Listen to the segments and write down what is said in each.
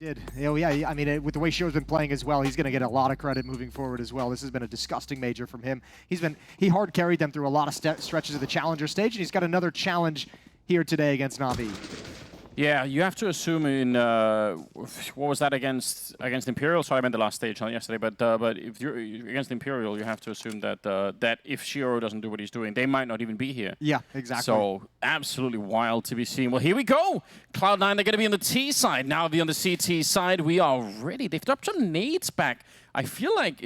Did. Oh, yeah, I mean, with the way Shiro's been playing as well, he's going to get a lot of credit moving forward as well. This has been a disgusting major from him. He hard carried them through a lot of stretches of the challenger stage, and he's got another challenge here today against NaVi. Yeah, you have to assume in what was that against Imperial? Sorry, I meant the last stage, not yesterday. But if you're against Imperial, you have to assume that that if Shiro doesn't do what he's doing, they might not even be here. Yeah, exactly. So absolutely wild to be seen. Well, here we go. Cloud9, they're going to be on the T side now. Be on the CT side. We are ready. They've dropped some nades back. I feel like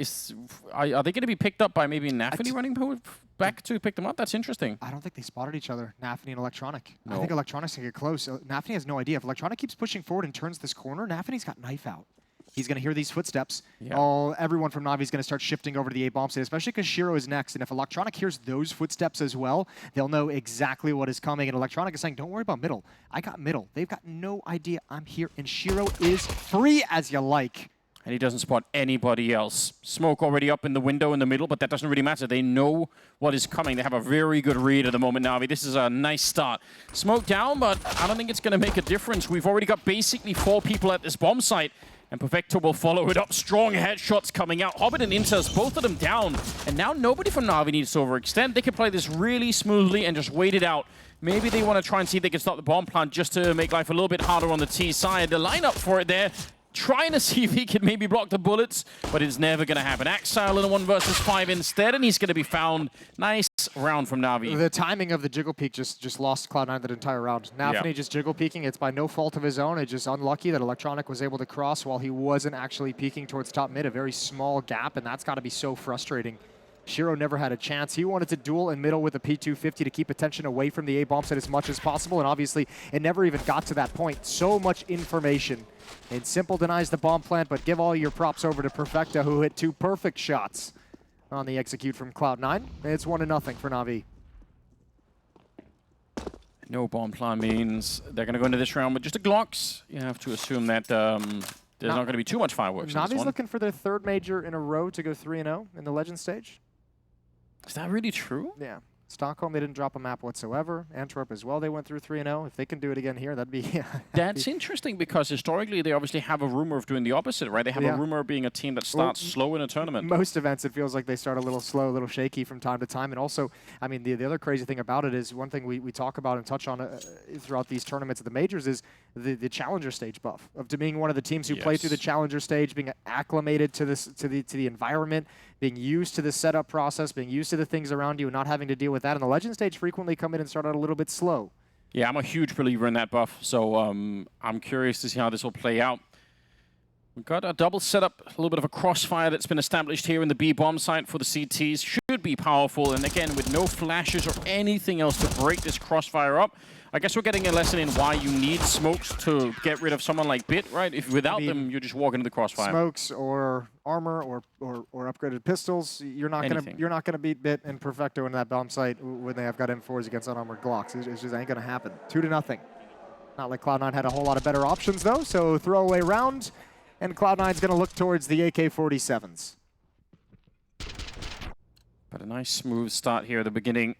are they going to be picked up by maybe NaVi running back to pick them up? That's interesting. I don't think they spotted each other, NaVi and Electronic. No. I think Electronic's going to get close. NaVi has no idea. If Electronic keeps pushing forward and turns this corner, NaVi's got knife out. He's going to hear these footsteps. Yeah. Everyone from NaVi is going to start shifting over to the A-bomb site, especially because Shiro is next. And if Electronic hears those footsteps as well, they'll know exactly what is coming. And Electronic is saying, don't worry about middle. I got middle. They've got no idea I'm here. And Shiro is free as you like. And he doesn't spot anybody else. Smoke already up in the window in the middle, but that doesn't really matter. They know what is coming. They have a very good read at the moment, NaVi. This is a nice start. Smoke down, but I don't think it's going to make a difference. We've already got basically 4 people at this bomb site. And Perfecto will follow it up. Strong headshots coming out. Hobbit and Inters, both of them down. And now nobody from NaVi needs to overextend. They can play this really smoothly and just wait it out. Maybe they want to try and see if they can stop the bomb plant just to make life a little bit harder on the T side. The lineup for it there, trying to see if he can maybe block the bullets, but it's never going to happen. Axile in a 1 versus 5 instead, and he's going to be found. Nice round from NaVi. The timing of the jiggle peek just lost Cloud9 that entire round. NaVi just jiggle peeking. It's by no fault of his own. It's just unlucky that Electronic was able to cross while he wasn't actually peeking towards top mid. A very small gap, and that's got to be so frustrating. Shiro never had a chance. He wanted to duel in middle with a P250 to keep attention away from the A-bomb site as much as possible, and obviously it never even got to that point. So much information. And Simple denies the bomb plant, but give all your props over to Perfecto, who hit 2 perfect shots on the execute from Cloud9. It's 1-0 for NaVi. No bomb plant means they're going to go into this round with just a Glocks. You have to assume that there's not going to be too much fireworks. NaVi's looking for their 3rd major in a row to go 3-0 in the Legend stage. Is that really true? Yeah. Stockholm, they didn't drop a map whatsoever. Antwerp as well, they went through 3-0. If they can do it again here, that'd be... That's interesting, because historically they obviously have a rumor of doing the opposite, right? They have a rumor of being a team that starts slow in a tournament. Most events, it feels like they start a little slow, a little shaky from time to time. And also, I mean, the other crazy thing about it is one thing we talk about and touch on throughout these tournaments at the majors is the challenger stage buff of being one of the teams who play through the challenger stage, being acclimated to this to the environment, being used to the setup process, being used to the things around you, and not having to deal with that. And the Legend stage frequently come in and start out a little bit slow. Yeah, I'm a huge believer in that buff, so I'm curious to see how this will play out. We've got a double setup, a little bit of a crossfire that's been established here in the B bomb site for the CTs. Should be powerful, and again, with no flashes or anything else to break this crossfire up. I guess we're getting a lesson in why you need smokes to get rid of someone like Bit, right? If without them, you just walk into the crossfire. Smokes or armor or upgraded pistols, you're not gonna beat Bit and Perfecto in that bomb site when they have got M4s against unarmored Glocks. It just ain't gonna happen. 2-0. Not like Cloud9 had a whole lot of better options though, so throwaway round, and Cloud9's gonna look towards the AK-47s. But a nice smooth start here at the beginning.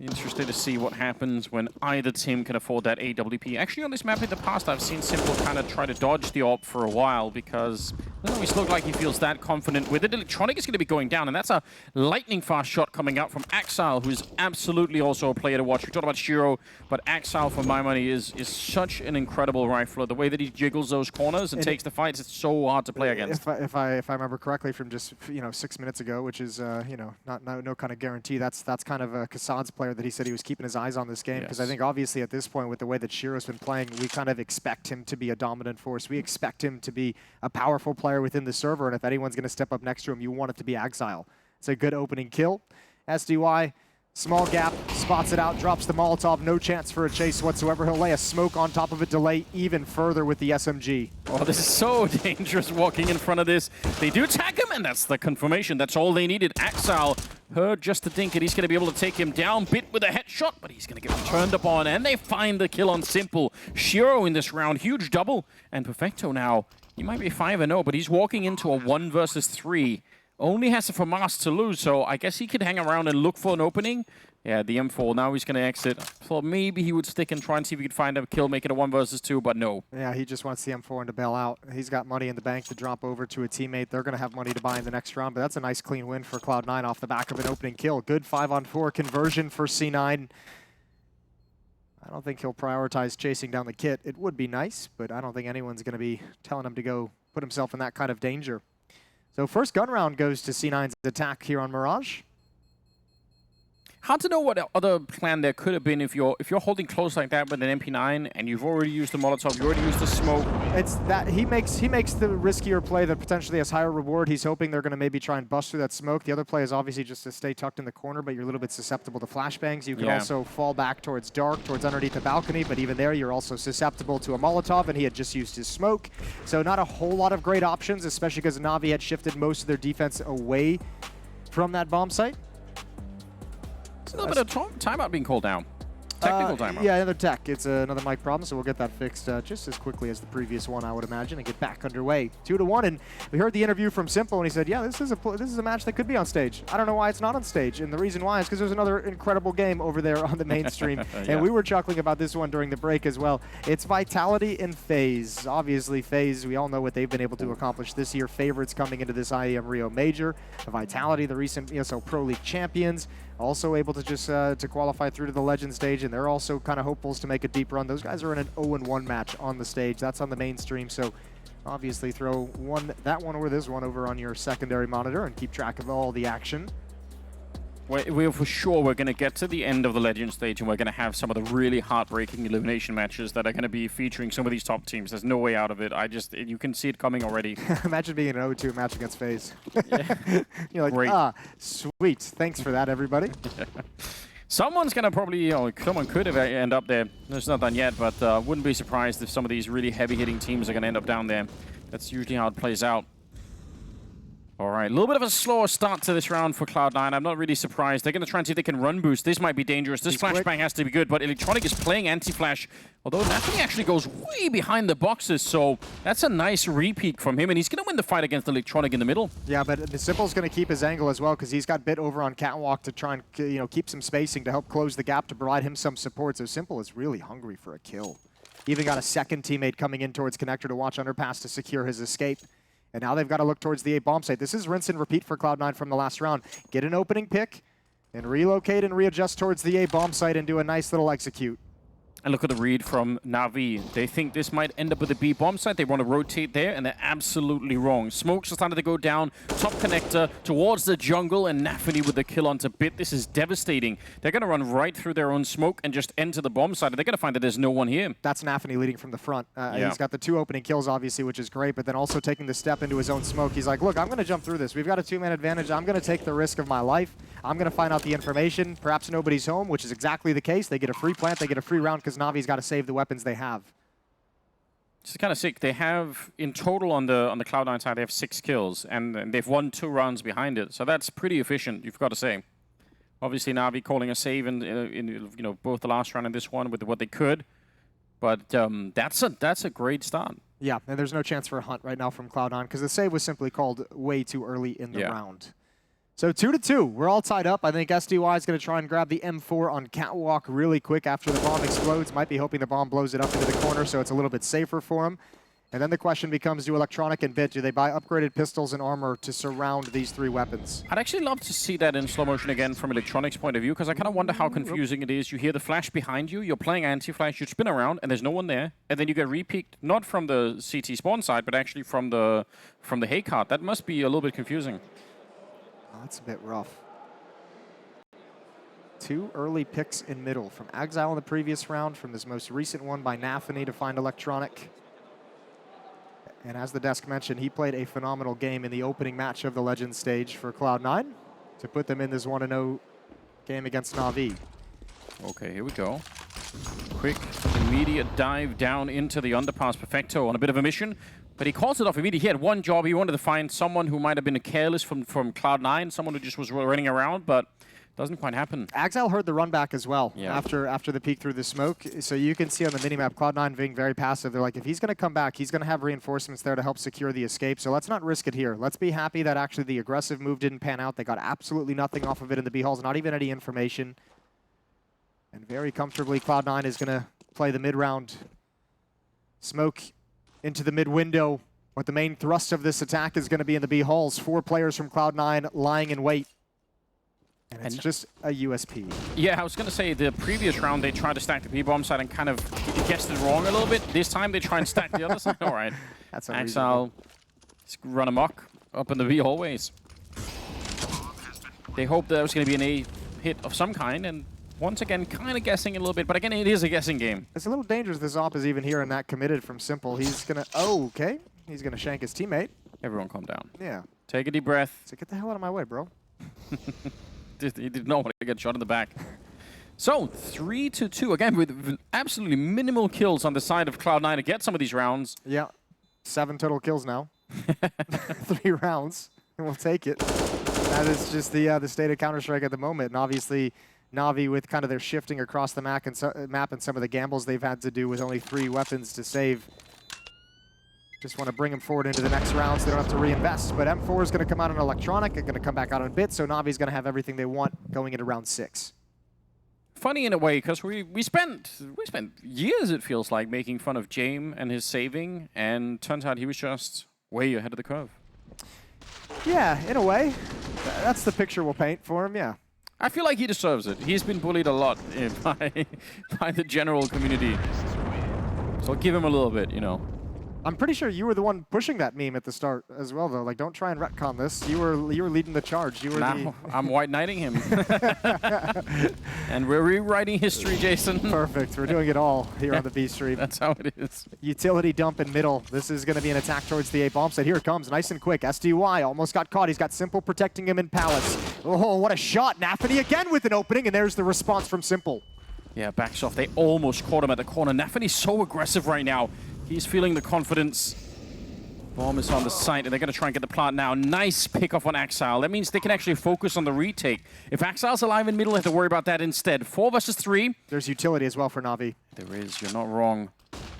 Interested to see what happens when either team can afford that AWP. Actually, on this map in the past, I've seen Simple kind of try to dodge the AWP for a while because it doesn't always look like he feels that confident with it. Electronic is going to be going down, and that's a lightning fast shot coming out from Axile, who is absolutely also a player to watch. We talked about Shiro, but Axile, for my money, is such an incredible rifler. The way that he jiggles those corners and takes the fights, it's so hard to play against. If I remember correctly from just 6 minutes ago, which is no kind of guarantee, that's kind of Kassad's player that he said he was keeping his eyes on this game, because I think obviously at this point with the way that Shiro's been playing, we kind of expect him to be a dominant force. We expect him to be a powerful player within the server, and if anyone's going to step up next to him, you want it to be Axile. It's a good opening kill. SDY, small gap, spots it out, drops the Molotov, no chance for a chase whatsoever. He'll lay a smoke on top of it, delay even further with the SMG. Oh, this is so dangerous walking in front of this. They do tag him, and that's the confirmation. That's all they needed. Axile heard just to think it. He's going to be able to take him down. Bit with a headshot, but he's going to get turned upon, and they find the kill on Simple. Shiro in this round, huge double, and Perfecto now, he might be 5-0, but he's walking into a 1 versus 3 Only has a FAMAS to lose, so I guess he could hang around and look for an opening. Yeah, the M4, now he's going to exit. Thought maybe he would stick and try and see if he could find a kill, make it a 1 versus 2, but no. Yeah, he just wants the M4 and to bail out. He's got money in the bank to drop over to a teammate. They're going to have money to buy in the next round, but that's a nice clean win for Cloud9 off the back of an opening kill. Good 5-on-4 conversion for C9. I don't think he'll prioritize chasing down the kit. It would be nice, but I don't think anyone's going to be telling him to go put himself in that kind of danger. So first gun round goes to C9's attack here on Mirage. Hard to know what other plan there could have been if you're holding close like that with an MP9 and you've already used the Molotov, you already used the smoke. It's that he makes the riskier play that potentially has higher reward. He's hoping they're going to maybe try and bust through that smoke. The other play is obviously just to stay tucked in the corner, but you're a little bit susceptible to flashbangs. You can also fall back towards dark, towards underneath the balcony, but even there you're also susceptible to a Molotov, and he had just used his smoke. So not a whole lot of great options, especially because NaVi had shifted most of their defense away from that bomb site. A little bit of timeout being called down. Technical timeout. Yeah, another tech. It's another mic problem, so we'll get that fixed just as quickly as the previous one, I would imagine, and get back underway. 2-1, and we heard the interview from Simple, and he said, yeah, this is a match that could be on stage. I don't know why it's not on stage, and the reason why is because there's another incredible game over there on the mainstream, and we were chuckling about this one during the break as well. It's Vitality and FaZe. Obviously, FaZe, we all know what they've been able to accomplish this year. Favorites coming into this IEM Rio Major. Vitality, the recent ESL Pro League champions, also able to just to qualify through to the Legend stage, and they're also kind of hopefuls to make a deep run. Those guys are in an 0-1 match on the stage. That's on the mainstream, so obviously throw that one or this one over on your secondary monitor and keep track of all the action. We're for sure we're going to get to the end of the Legend stage, and we're going to have some of the really heartbreaking elimination matches that are going to be featuring some of these top teams. There's no way out of it. You can see it coming already. Imagine being in an 0-2 match against FaZe. You're like, great. Sweet. Thanks for that, everybody. Someone's going to probably, someone could have end up there. It's not done yet, but wouldn't be surprised if some of these really heavy-hitting teams are going to end up down there. That's usually how it plays out. All right, a little bit of a slower start to this round for Cloud9. I'm not really surprised. They're going to try and see if they can run boost. This might be dangerous. This flashbang has to be good, but Electronic is playing anti-flash, although NaVi actually goes way behind the boxes, so that's a nice repeat from him, and he's going to win the fight against Electronic in the middle. Yeah, but the Simple's going to keep his angle as well, because he's got Bit over on Catwalk to try and keep some spacing to help close the gap, to provide him some support, so Simple is really hungry for a kill. Even got a second teammate coming in towards Connector to watch Underpass to secure his escape. And now they've got to look towards the A bomb site. This is rinse and repeat for Cloud9 from the last round. Get an opening pick and relocate and readjust towards the A bomb site and do a nice little execute. And look at the read from NaVi. They think this might end up with a B bomb site. They want to rotate there, and they're absolutely wrong. Smokes are starting to go down. Top connector towards the jungle, and NaVi with the kill onto Bit. This is devastating. They're going to run right through their own smoke and just enter the bomb site. They're going to find that there's no one here. That's NaVi leading from the front. He's got the 2 opening kills, obviously, which is great, but then also taking the step into his own smoke. He's like, look, I'm going to jump through this. We've got a 2-man advantage. I'm going to take the risk of my life. I'm going to find out the information. Perhaps nobody's home, which is exactly the case. They get a free plant. They get a free round because NaVi's got to save the weapons they have. It's kind of sick. They have, in total on the Cloud9 side, they have 6 kills, and they've won 2 rounds behind it. So that's pretty efficient, you've got to say. Obviously, NaVi calling a save in both the last round and this one with what they could. But that's a great start. Yeah, and there's no chance for a hunt right now from Cloud9 because the save was simply called way too early in the round. So 2-2, we're all tied up. I think SDY is going to try and grab the M4 on Catwalk really quick after the bomb explodes. Might be hoping the bomb blows it up into the corner so it's a little bit safer for him. And then the question becomes, do Electronic and Bit, do they buy upgraded pistols and armor to surround these 3 weapons? I'd actually love to see that in slow motion again from Electronic's point of view, because I kind of wonder how confusing it is. You hear the flash behind you, you're playing anti-flash, you spin around, and there's no one there, and then you get re-peeked, not from the CT spawn side, but actually from the Haycart. That must be a little bit confusing. That's a bit rough. 2 early picks in middle from Exile in the previous round, from this most recent one by NaVi to find Electronic. And as the desk mentioned, he played a phenomenal game in the opening match of the Legends stage for Cloud9 to put them in this 1-0 game against NaVi. Okay, here we go. Quick, immediate dive down into the underpass. Perfecto on a bit of a mission, but he calls it off immediately. He had one job. He wanted to find someone who might have been careless from Cloud9, someone who just was running around, but Doesn't quite happen. Axel heard the run back as well Yeah. after the peek through the smoke. So you can see on the minimap, Cloud9 being very passive. They're like, if he's going to come back, he's going to have reinforcements there to help secure the escape. So let's not risk it here. Let's be happy that actually the aggressive move didn't pan out. They got absolutely nothing off of it in the B halls, not even any information. And very comfortably, Cloud9 is going to play the mid-round smoke into the mid-window. What the main thrust of this attack is going to be in the B halls. 4 players from Cloud9 lying in wait. And it's just a USP. Yeah, I was going to say the previous round they tried to stack the B-bomb side and kind of guessed it wrong a little bit. This time they try and stack the other side. All right. That's Axel run amok up in the B hallways. They hoped there was going to be an A hit of some kind, and once again, kind of guessing a little bit. But again, it is a guessing game. It's a little dangerous. This op is even here and that committed from Simple. He's going to... Oh, okay. He's going to shank his teammate. Everyone calm down. Yeah. Take a deep breath. So get the hell out of my way, bro. He did not want to get shot in the back. So, 3-2. Again, with absolutely minimal kills on the side of Cloud9 to get some of these rounds. Yeah. 7 total kills now. 3 rounds. And we'll take it. That is just the state of Counter-Strike at the moment. And obviously, NaVi with kind of their shifting across the map and some of the gambles they've had to do with only 3 weapons to save. Just want to bring them forward into the next round so they don't have to reinvest. But M4 is going to come out on electronic. They're going to come back out on bit. So NaVi's going to have everything they want going into round 6. Funny in a way, because we spent years, it feels like, making fun of James and his saving, and turns out he was just way ahead of the curve. Yeah, in a way. That's the picture we'll paint for him, yeah. I feel like he deserves it. He's been bullied a lot by the general community. So I'll give him a little bit, you know. I'm pretty sure you were the one pushing that meme at the start as well, though. Like, don't try and retcon this. You were leading the charge. You were now I'm white knighting him, and we're rewriting history, Jason. Perfect. We're doing it all here on the B stream. That's how it is. Utility dump in middle. This is going to be an attack towards the A bomb site. Here it comes, nice and quick. SDY almost got caught. He's got Simple protecting him in Palace. Oh, what a shot! NaVi again with an opening, and there's the response from Simple. Yeah, backs off. They almost caught him at the corner. NaVi's so aggressive right now. He's feeling the confidence. Bomb is on the site, and they're going to try and get the plant now. Nice pickoff on Axel. That means they can actually focus on the retake. If Axel's alive in middle, they have to worry about that instead. 4 versus 3. There's utility as well for NaVi. There is. You're not wrong.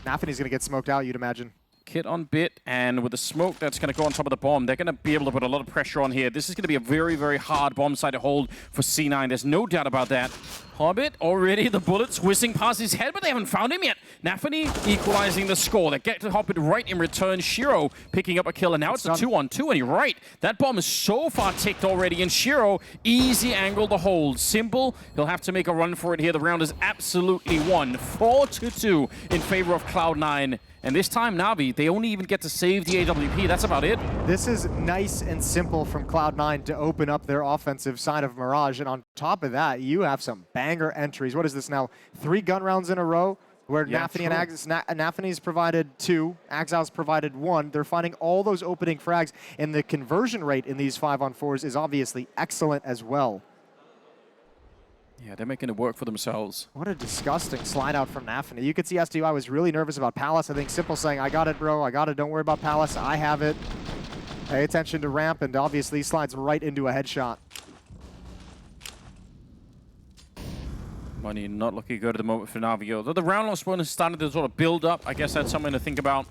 NaVi's going to get smoked out, you'd imagine. Kit on bit, and with the smoke that's going to go on top of the bomb, they're going to be able to put a lot of pressure on here. This is going to be a very, very hard bomb site to hold for C9. There's no doubt about that. Hobbit, already the bullets whizzing past his head, but they haven't found him yet. NaVi equalizing the score. They get to Hobbit right in return. Shiro picking up a kill, and now it's a 2-on-2, and you're right. That bomb is so far ticked already, and Shiro, easy angle to hold. Simple, he'll have to make a run for it here. The round is absolutely won. 4-2 in favor of Cloud9. And this time, NaVi, they only even get to save the AWP. That's about it. This is nice and simple from Cloud9 to open up their offensive side of Mirage. And on top of that, you have some banger entries. What is this now? 3 gun rounds in a row where NaVi's provided 2, Axel's provided 1. They're finding all those opening frags. And the conversion rate in these 5-on-4s is obviously excellent as well. Yeah, they're making it work for themselves. What a disgusting slide out from NaVi. You could see SDY was really nervous about Palace. I think Simple saying, I got it, bro. I got it. Don't worry about Palace. I have it. Pay attention to ramp, and obviously slides right into a headshot. Money not looking good at the moment for NaVi. Although the round loss one has started to sort of build up, I guess that's something to think about.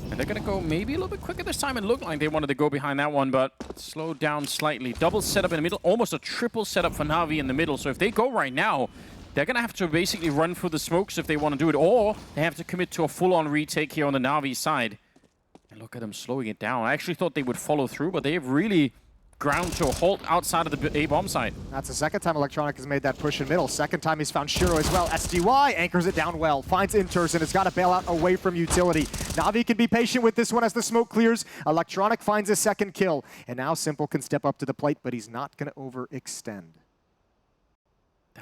And they're going to go maybe a little bit quicker this time. It looked like they wanted to go behind that one, but slowed down slightly. Double setup in the middle, almost a triple setup for NaVi in the middle. So if they go right now, they're going to have to basically run through the smokes if they want to do it, or they have to commit to a full-on retake here on the NaVi side. And look at them slowing it down. I actually thought they would follow through, but they've really ground to a halt outside of the A-bomb site. That's the second time Electronic has made that push in middle. Second time he's found Shiro as well. SDY anchors it down well, finds Inters, and it's got to bail out away from utility. NaVi can be patient with this one as the smoke clears. Electronic finds a second kill, and now Simple can step up to the plate, but he's not going to overextend.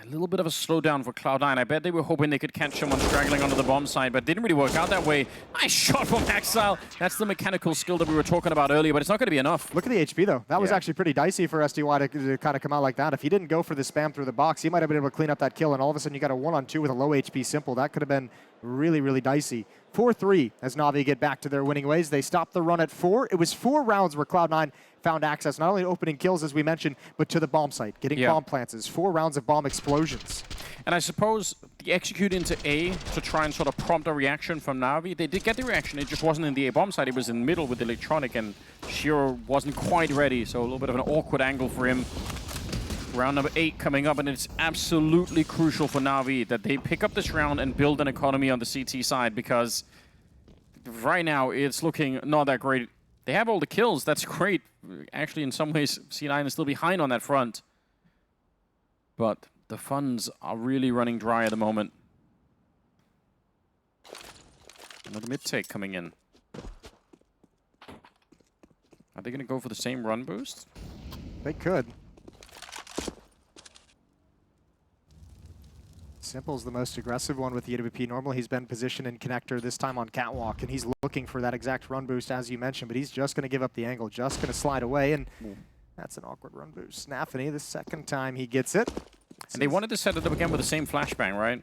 A little bit of a slowdown for Cloud9. I bet they were hoping they could catch someone straggling onto the bomb side, but it didn't really work out that way. Nice shot from Axel. That's the mechanical skill that we were talking about earlier, but it's not going to be enough. Look at the HP, though. That was actually pretty dicey for SDY to kind of come out like that. If he didn't go for the spam through the box, he might have been able to clean up that kill, and all of a sudden you got a 1-on-2 with a low HP Simple. That could have been really, really dicey. 4-3 as NaVi get back to their winning ways. They stopped the run at 4. It was 4 rounds where Cloud9 found access, not only to opening kills, as we mentioned, but to the bomb site, getting bomb plants. It's 4 rounds of bomb explosions. And I suppose the execute into A to try and sort of prompt a reaction from NaVi. They did get the reaction. It just wasn't in the A bomb site. It was in the middle with the electronic, and Shiro wasn't quite ready. So a little bit of an awkward angle for him. Round number 8 coming up, and it's absolutely crucial for NaVi that they pick up this round and build an economy on the CT side, because right now it's looking not that great. They have all the kills. That's great. Actually, in some ways, C9 is still behind on that front. But the funds are really running dry at the moment. Another mid-take coming in. Are they going to go for the same run boost? They could. Simple's the most aggressive one with the AWP. Normally he's been positioned in connector, this time on catwalk, and he's looking for that exact run boost as you mentioned, but he's just going to give up the angle, just going to slide away, and that's an awkward run boost. NaVi, the second time he gets it. And they wanted to set it up again with the same flashbang, right?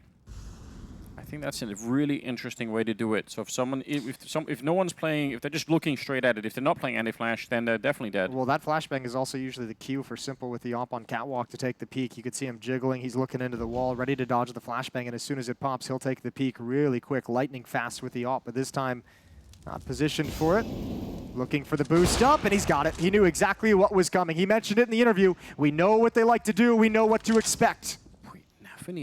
I think that's a really interesting way to do it. So if no one's playing, if they're just looking straight at it, if they're not playing anti-flash, then they're definitely dead. Well, that flashbang is also usually the cue for Simple with the op on catwalk to take the peek. You could see him jiggling. He's looking into the wall, ready to dodge the flashbang, and as soon as it pops, he'll take the peek really quick, lightning fast with the op, but this time not positioned for it. Looking for the boost up, and he's got it. He knew exactly what was coming. He mentioned it in the interview. We know what they like to do. We know what to expect.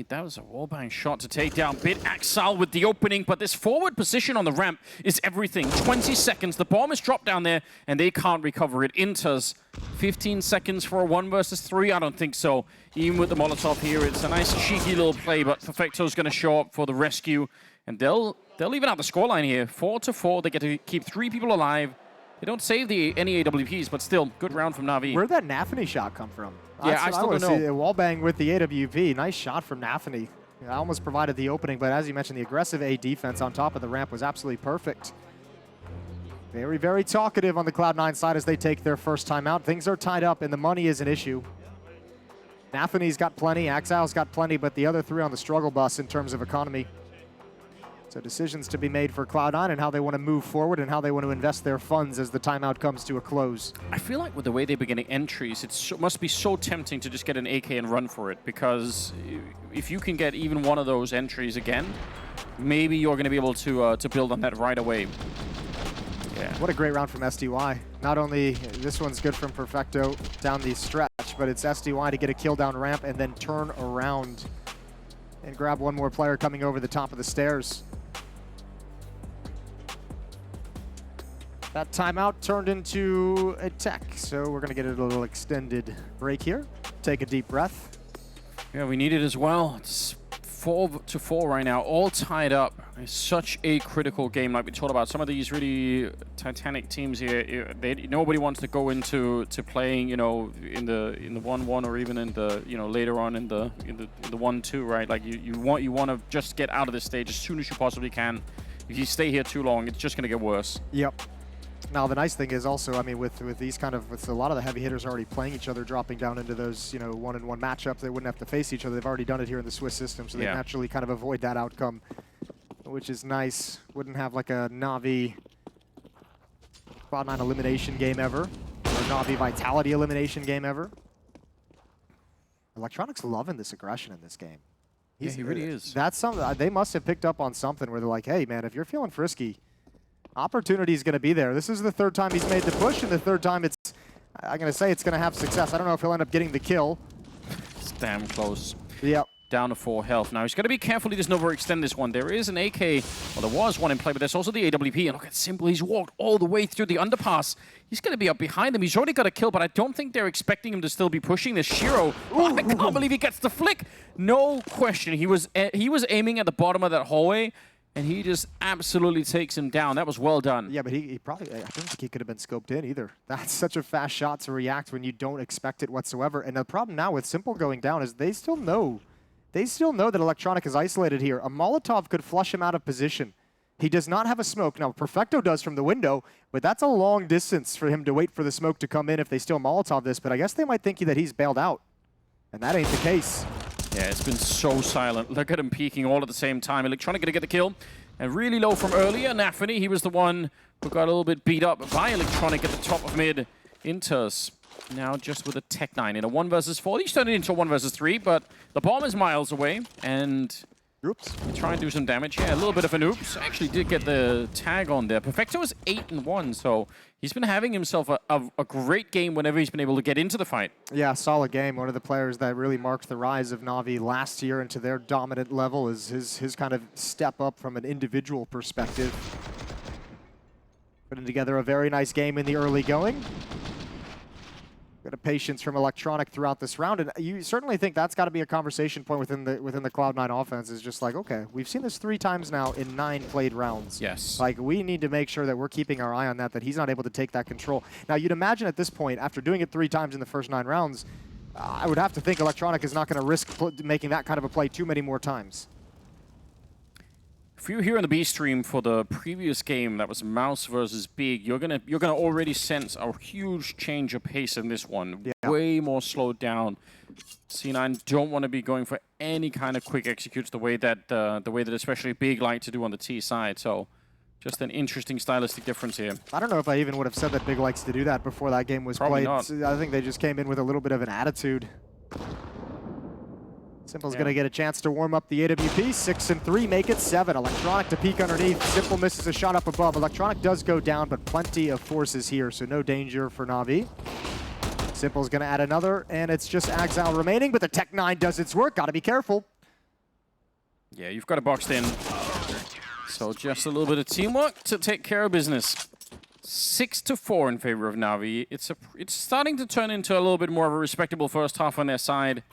That was a wallbang shot to take down Bit Axal with the opening, but this forward position on the ramp is everything. 20 seconds, the bomb is dropped down there, and they can't recover it. Inters, 15 seconds for a 1 versus 3? I don't think so. Even with the Molotov here, it's a nice cheeky little play, but Perfecto's going to show up for the rescue, and they'll even out the scoreline here. 4-4, they get to keep 3 people alive. They don't save any AWPs, but still, good round from NaVi. Where'd that NaVi shot come from? Yeah, I still don't know. A wallbang with the AWP. Nice shot from NaVi. I almost provided the opening, but as you mentioned, the aggressive A defense on top of the ramp was absolutely perfect. Very, very talkative on the Cloud9 side as they take their first time out. Things are tied up, and the money is an issue. NaVi's got plenty, Axal's got plenty, but the other 3 on the struggle bus in terms of economy. So decisions to be made for Cloud9 and how they want to move forward and how they want to invest their funds as the timeout comes to a close. I feel like with the way they're beginning entries, it must be so tempting to just get an AK and run for it, because if you can get even one of those entries again, maybe you're going to be able to build on that right away. Yeah. What a great round from SDY. Not only this one's good from Perfecto down the stretch, but it's SDY to get a kill down ramp and then turn around and grab one more player coming over the top of the stairs. That timeout turned into a tech, so we're going to get a little extended break here. Take a deep breath. Yeah, we need it as well. It's 4-4 right now, all tied up. It's such a critical game, like we talked about. Some of these really titanic teams here, nobody wants to go into playing, you know, in the 1-1 or even in the, you know, later on in the 1-2, right? Like you want to just get out of this stage as soon as you possibly can. If you stay here too long, it's just going to get worse. Yep. Now the nice thing is also, I mean, with these kind of, with a lot of the heavy hitters already playing each other, dropping down into those, you know, 1-on-1 matchups, they wouldn't have to face each other. They've already done it here in the Swiss system, so they naturally kind of avoid that outcome, which is nice. Wouldn't have like a NaVi Cloud9 elimination game ever, or NaVi Vitality elimination game ever. Electronics loving this aggression in this game. Yeah, he really is. That's something they must have picked up on something where they're like, hey man, if you're feeling frisky, opportunity is going to be there. This is the 3rd time he's made the push, and the 3rd time I'm going to say it's going to have success. I don't know if he'll end up getting the kill. It's damn close. Yep. Down to 4 health. Now he's got to be careful he doesn't overextend this one. There is an AK, well, there was one in play, but there's also the AWP. And look at Simple, he's walked all the way through the underpass. He's going to be up behind them. He's already got a kill, but I don't think they're expecting him to still be pushing this. Shiro, oh, I can't believe he gets the flick. No question. He was aiming at the bottom of that hallway, and he just absolutely takes him down. That was well done. Yeah, but he probably, I don't think he could have been scoped in either. That's such a fast shot to react when you don't expect it whatsoever. And the problem now with Simple going down is they still know that Electronic is isolated here. A Molotov could flush him out of position. He does not have a smoke. Now, Perfecto does from the window, but that's a long distance for him to wait for the smoke to come in if they still Molotov this. But I guess they might think that he's bailed out. And that ain't the case. Yeah, it's been so silent. Look at him peeking all at the same time. Electronic gonna get the kill. And really low from earlier. NaVi, he was the one who got a little bit beat up by Electronic at the top of mid. Inters now just with a Tech9 in a 1 versus 4. He's turned it into a 1 versus 3, but the bomb is miles away. And oops. Try and do some damage. Yeah, a little bit of an oops. Actually did get the tag on there. Perfecto is 8-1, so he's been having himself a great game whenever he's been able to get into the fight. Yeah, solid game. One of the players that really marked the rise of NaVi last year into their dominant level is his kind of step up from an individual perspective. Putting together a very nice game in the early going. Bit of patience from Electronic throughout this round, and you certainly think that's got to be a conversation point within the Cloud9 offense. Is just like, okay, we've seen this 3 times now in 9 played rounds. Yes. Like, we need to make sure that we're keeping our eye on that he's not able to take that control. Now, you'd imagine at this point, after doing it 3 times in the first 9 rounds, I would have to think Electronic is not going to risk making that kind of a play too many more times. If you're here on the B stream for the previous game, that was Mouse versus Big, you're gonna already sense a huge change of pace in this one. Yeah. Way more slowed down. C9 don't want to be going for any kind of quick executes the way that especially Big like to do on the T side. So just an interesting stylistic difference here. I don't know if I even would have said that Big likes to do that before that game was played. Not. I think they just came in with a little bit of an attitude. Simple's going to get a chance to warm up the AWP. 6-3, make it 7. Electronic to peek underneath. Simple misses a shot up above. Electronic does go down, but plenty of forces here, so no danger for NaVi. Simple's going to add another, and it's just Axal remaining, but the Tech9 does its work. Got to be careful. Yeah, you've got it boxed in. So just a little bit of teamwork to take care of business. 6-4 in favor of NaVi. It's starting to turn into a little bit more of a respectable first half on their side.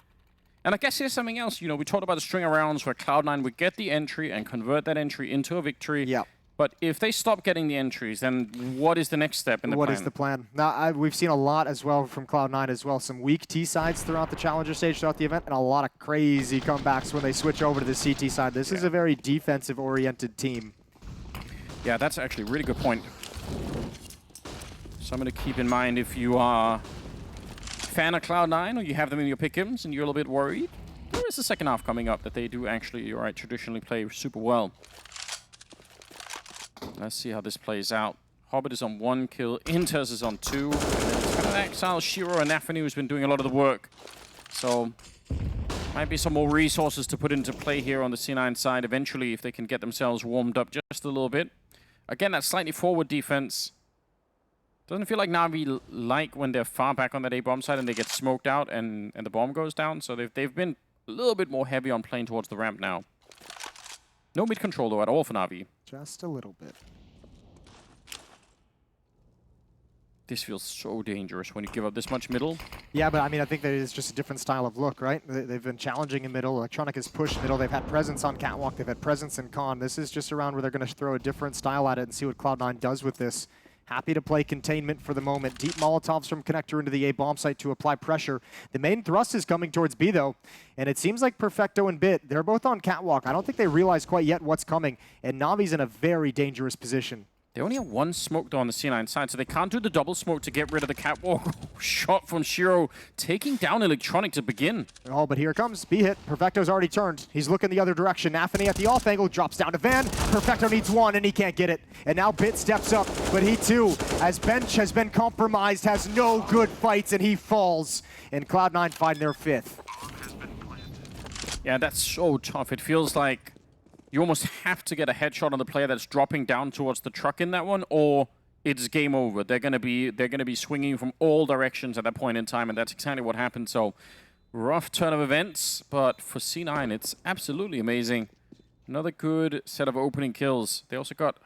And I guess here's something else. You know, we talked about the string of rounds where Cloud9 would get the entry and convert that entry into a victory. Yeah. But if they stop getting the entries, then what is the next step in the plan? What is the plan? Now, we've seen a lot as well from Cloud9 as well. Some weak T sides throughout the Challenger stage, throughout the event, and a lot of crazy comebacks when they switch over to the CT side. This is a very defensive-oriented team. Yeah, that's actually a really good point. Something to keep in mind if you are fan of Cloud9 or you have them in your pick'ems and you're a little bit worried. There is the second half coming up that they do actually, you're right, traditionally play super well. Let's see how this plays out. Hobbit is on 1 kill, Inters is on 2. And then it's kind of Exile, Shiro, and NaVi who's been doing a lot of the work. So might be some more resources to put into play here on the C9 side eventually if they can get themselves warmed up just a little bit. Again, that slightly forward defense. Doesn't feel like NaVi like when they're far back on that A-bomb side and they get smoked out and the bomb goes down. So they've been a little bit more heavy on playing towards the ramp now. No mid control though at all for NaVi. Just a little bit. This feels so dangerous when you give up this much middle. Yeah, but I mean, I think that it's just a different style of look, right? They've been challenging in middle. Electronic has pushed middle. They've had presence on Catwalk. They've had presence in Con. This is just around where they're going to throw a different style at it and see what Cloud9 does with this. Happy to play containment for the moment. Deep Molotovs from Connector into the A-bomb site to apply pressure. The main thrust is coming towards B, though, and it seems like Perfecto and Bit, they're both on Catwalk. I don't think they realize quite yet what's coming, and Navi's in a very dangerous position. They only have 1 smoke though on the C9 side, so they can't do the double smoke to get rid of the Catwalk. Shot from Shiro, taking down Electronic to begin. Oh, but here it comes. B hit. Perfecto's already turned. He's looking the other direction. NaVi at the off angle, drops down to Van. Perfecto needs 1, and he can't get it. And now Bit steps up, but he too, as Bench has been compromised, has no good fights, and he falls. And Cloud9 find their 5th. Yeah, that's so tough. It feels like you almost have to get a headshot on the player that's dropping down towards the truck in that one, or it's game over. They're gonna be swinging from all directions at that point in time, and that's exactly what happened. So rough turn of events, but for C9, it's absolutely amazing. Another good set of opening kills. They also got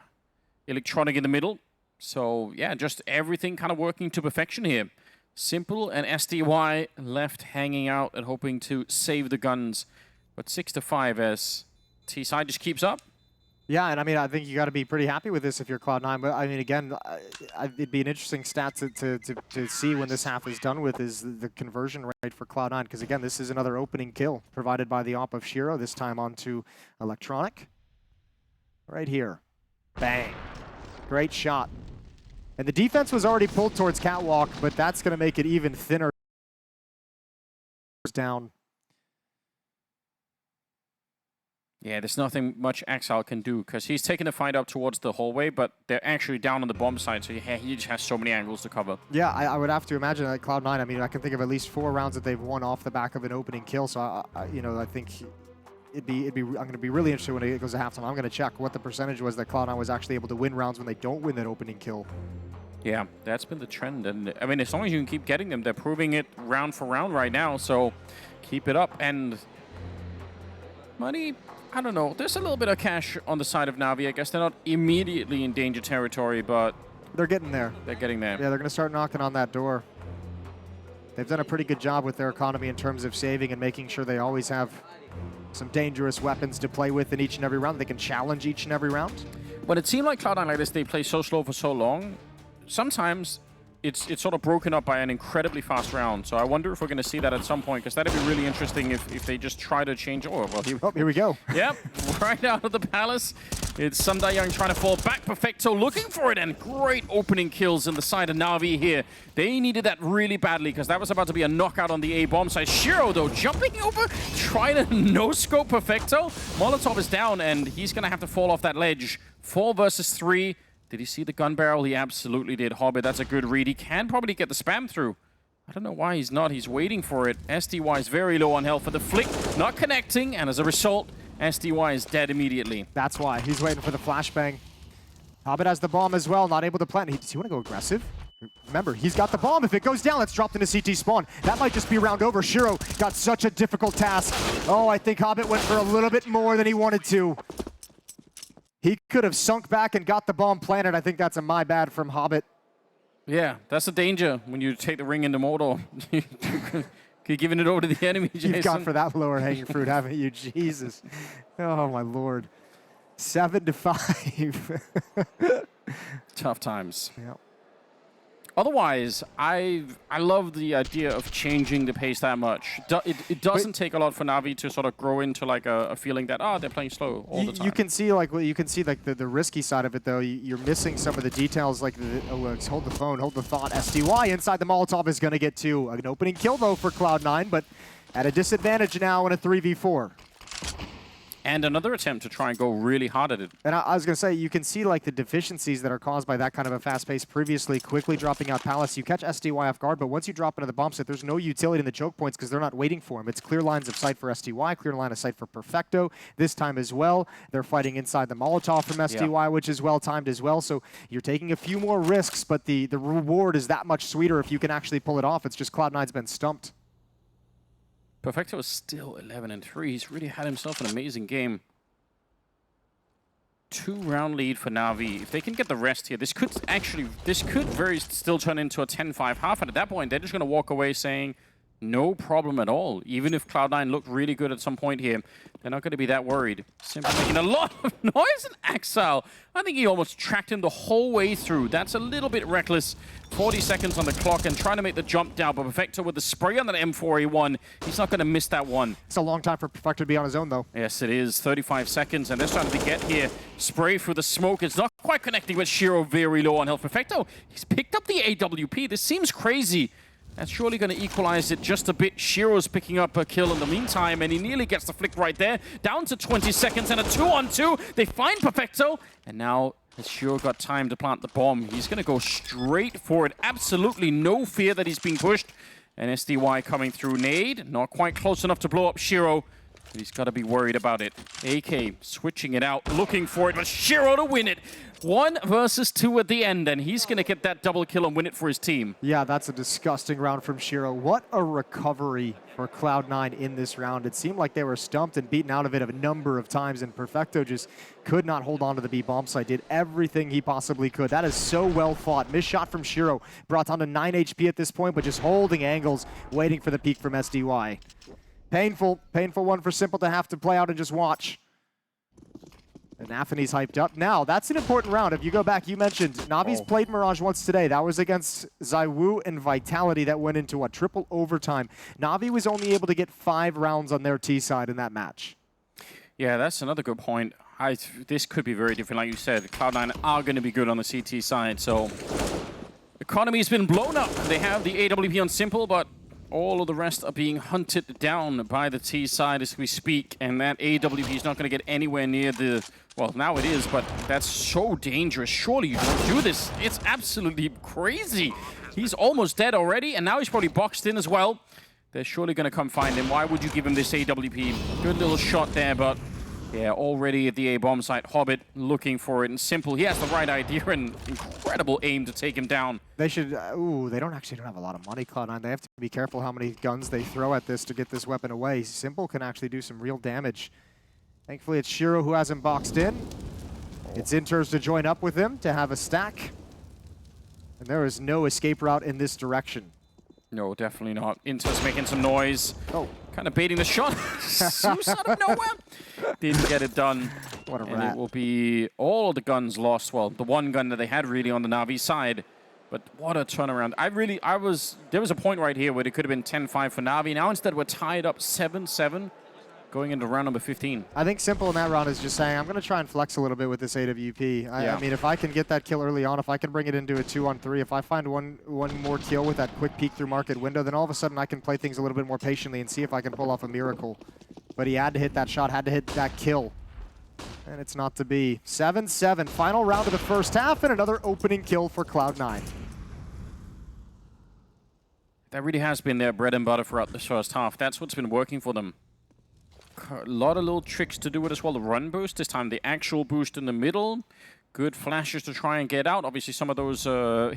Electronic in the middle. So yeah, just everything kind of working to perfection here. Simple and SDY left hanging out and hoping to save the guns, but 6-5 as T-side just keeps up. Yeah, and I mean, I think you got to be pretty happy with this if you're Cloud9. But I mean, again, it'd be an interesting stat to see when this half is done with is the conversion rate for Cloud9. Because again, this is another opening kill provided by the op of Shiro, this time onto Electronic. Right here. Bang. Great shot. And the defense was already pulled towards Catwalk, but that's going to make it even thinner. Down. Yeah, there's nothing much Exile can do, because he's taking the fight up towards the hallway, but they're actually down on the bomb side, so he just has so many angles to cover. Yeah, I would have to imagine that Cloud9, I mean, I can think of at least 4 rounds that they've won off the back of an opening kill, so, I think I'm going to be really interested when it goes to halftime. I'm going to check what the percentage was that Cloud9 was actually able to win rounds when they don't win that opening kill. Yeah, that's been the trend, and I mean, as long as you can keep getting them, they're proving it round for round right now, so keep it up. And money, I don't know, there's a little bit of cash on the side of NaVi. I guess they're not immediately in danger territory, but they're getting there. They're getting there. Yeah, they're going to start knocking on that door. They've done a pretty good job with their economy in terms of saving and making sure they always have some dangerous weapons to play with in each and every round. They can challenge each and every round. When it seemed like Cloud9 like this, they play so slow for so long, sometimes it's sort of broken up by an incredibly fast round. So I wonder if we're going to see that at some point, because that'd be really interesting if they just try to change. Oh, well, here we go. Yep, right out of the palace. It's Young trying to fall back. Perfecto looking for it, and great opening kills in the side of NaVi here. They needed that really badly, because that was about to be a knockout on the A bomb side. Shiro, though, jumping over, trying to no-scope Perfecto. Molotov is down, and he's going to have to fall off that ledge. 4 versus 3. Did he see the gun barrel? He absolutely did. Hobbit, that's a good read. He can probably get the spam through. I don't know why he's not. He's waiting for it. SDY is very low on health for the flick. Not connecting, and as a result, SDY is dead immediately. That's why. He's waiting for the flashbang. Hobbit has the bomb as well, not able to plant. Does he want to go aggressive? Remember, he's got the bomb. If it goes down, it's dropped into CT spawn. That might just be a round over. Shiro got such a difficult task. Oh, I think Hobbit went for a little bit more than he wanted to. He could have sunk back and got the bomb planted. I think that's a my bad from Hobbit. Yeah, that's the danger when you take the ring into Mordor. You're giving it over to the enemy, Jason. You've gone for that lower hanging fruit, haven't you? Jesus. Oh, my Lord. 7-5. Tough times. Yeah. Otherwise, I love the idea of changing the pace that much. It doesn't take a lot for NaVi to sort of grow into like a feeling that they're playing slow all the time. You can see the risky side of it though. You're missing some of the details like hold the phone, hold the thought. SDY inside the Molotov is going to get 2. An opening kill though for Cloud9, but at a disadvantage now in a 3v4. And another attempt to try and go really hard at it. And I was going to say, you can see like the deficiencies that are caused by that kind of a fast pace previously, quickly dropping out Palace. You catch SDY off guard, but once you drop into the bomb site, there's no utility in the choke points because they're not waiting for him. It's clear lines of sight for SDY, clear line of sight for Perfecto. This time as well, they're fighting inside the Molotov from SDY, which is well timed as well. So you're taking a few more risks, but the reward is that much sweeter if you can actually pull it off. It's just Cloud9's been stumped. Perfecto is still 11-3. He's really had himself an amazing game. 2-round lead for NaVi. If they can get the rest here, this could very still turn into a 10-5 half. And at that point, they're just going to walk away saying, no problem at all. Even if Cloud9 looked really good at some point here, they're not going to be that worried. Simply making a lot of noise in Exile. I think he almost tracked him the whole way through. That's a little bit reckless. 40 seconds on the clock and trying to make the jump down. But Perfecto with the spray on that M4A1, he's not going to miss that one. It's a long time for Perfecto to be on his own, though. Yes, it is. 35 seconds, and they're starting to get here. Spray through the smoke. It's not quite connecting with Shiro, very low on health. Perfecto, he's picked up the AWP. This seems crazy. That's surely going to equalize it just a bit. Shiro's picking up a kill in the meantime, and he nearly gets the flick right there. Down to 20 seconds and a 2-on-2. They find Perfecto, and now has Shiro got time to plant the bomb. He's going to go straight for it. Absolutely no fear that he's being pushed. And SDY coming through nade. Not quite close enough to blow up Shiro, but he's got to be worried about it. AK switching it out, looking for it, but Shiro to win it. 1 versus 2 at the end, and he's going to get that double kill and win it for his team. Yeah, that's a disgusting round from Shiro. What a recovery for Cloud9 in this round. It seemed like they were stumped and beaten out of it a number of times, and Perfecto just could not hold on to the B bomb site. Did everything he possibly could. That is so well fought. Missed shot from Shiro. Brought down to 9 HP at this point, but just holding angles, waiting for the peak from SDY. Painful one for Simple to have to play out and just watch. And NaVi's hyped up. Now, that's an important round. If you go back, you mentioned NaVi's played Mirage once today. That was against Zywoo and Vitality that went into a triple overtime. NaVi was only able to get 5 rounds on their T side in that match. Yeah, that's another good point. This could be very different. Like you said, Cloud9 are going to be good on the CT side, so economy's been blown up. They have the AWP on Simple, but all of the rest are being hunted down by the T side as we speak, and that AWP is not going to get anywhere near the... Well, now it is, but that's so dangerous. Surely you don't do this. It's absolutely crazy. He's almost dead already, and now he's probably boxed in as well. They're surely going to come find him. Why would you give him this AWP? Good little shot there, but... Yeah, already at the A-bomb site, Hobbit looking for it, and Simple, he has the right idea and incredible aim to take him down. They should, they don't have a lot of money, Cloud9. They have to be careful how many guns they throw at this to get this weapon away. Simple can actually do some real damage. Thankfully, it's Shiro who has him boxed in. It's Inters to join up with him to have a stack. And there is no escape route in this direction. No, definitely not. Inters making some noise. Oh. Kind of baiting the shot. Zeus out of nowhere. Didn't get it done. What a and rat. it will be all the guns lost. Well, the one gun that they had really on the NaVi side. But what a turnaround. There was a point right here where it could have been 10-5 for NaVi. Now instead we're tied up 7-7 going into round number 15. I think Simple in that round is just saying, I'm going to try and flex a little bit with this AWP. I mean, if I can get that kill early on, if I can bring it into a 2-on-3, if I find one more kill with that quick peek through market window, then all of a sudden I can play things a little bit more patiently and see if I can pull off a miracle. But he had to hit that shot, had to hit that kill. And it's not to be. 7-7, final round of the first half, and another opening kill for Cloud9. That really has been their bread and butter throughout this first half. That's what's been working for them. A lot of little tricks to do it as well. The run boost, this time the actual boost in the middle. Good flashes to try and get out. Obviously, some of those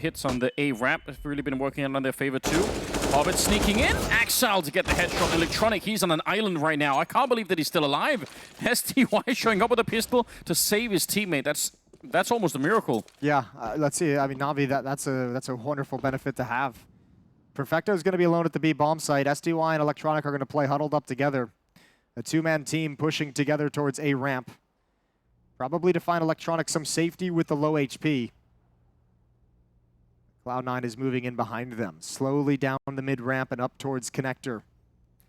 hits on the A ramp have really been working on their favor too. Hobbit sneaking in. Axel to get the headshot. Electronic, he's on an island right now. I can't believe that he's still alive. STY showing up with a pistol to save his teammate. That's almost a miracle. Yeah, let's see. I mean, NaVi, that's a wonderful benefit to have. Perfecto is going to be alone at the B bomb site. STY and Electronic are going to play huddled up together. A two-man team pushing together towards A ramp. Probably to find Electronic some safety with the low HP. Cloud9 is moving in behind them, slowly down the mid-ramp and up towards Connector.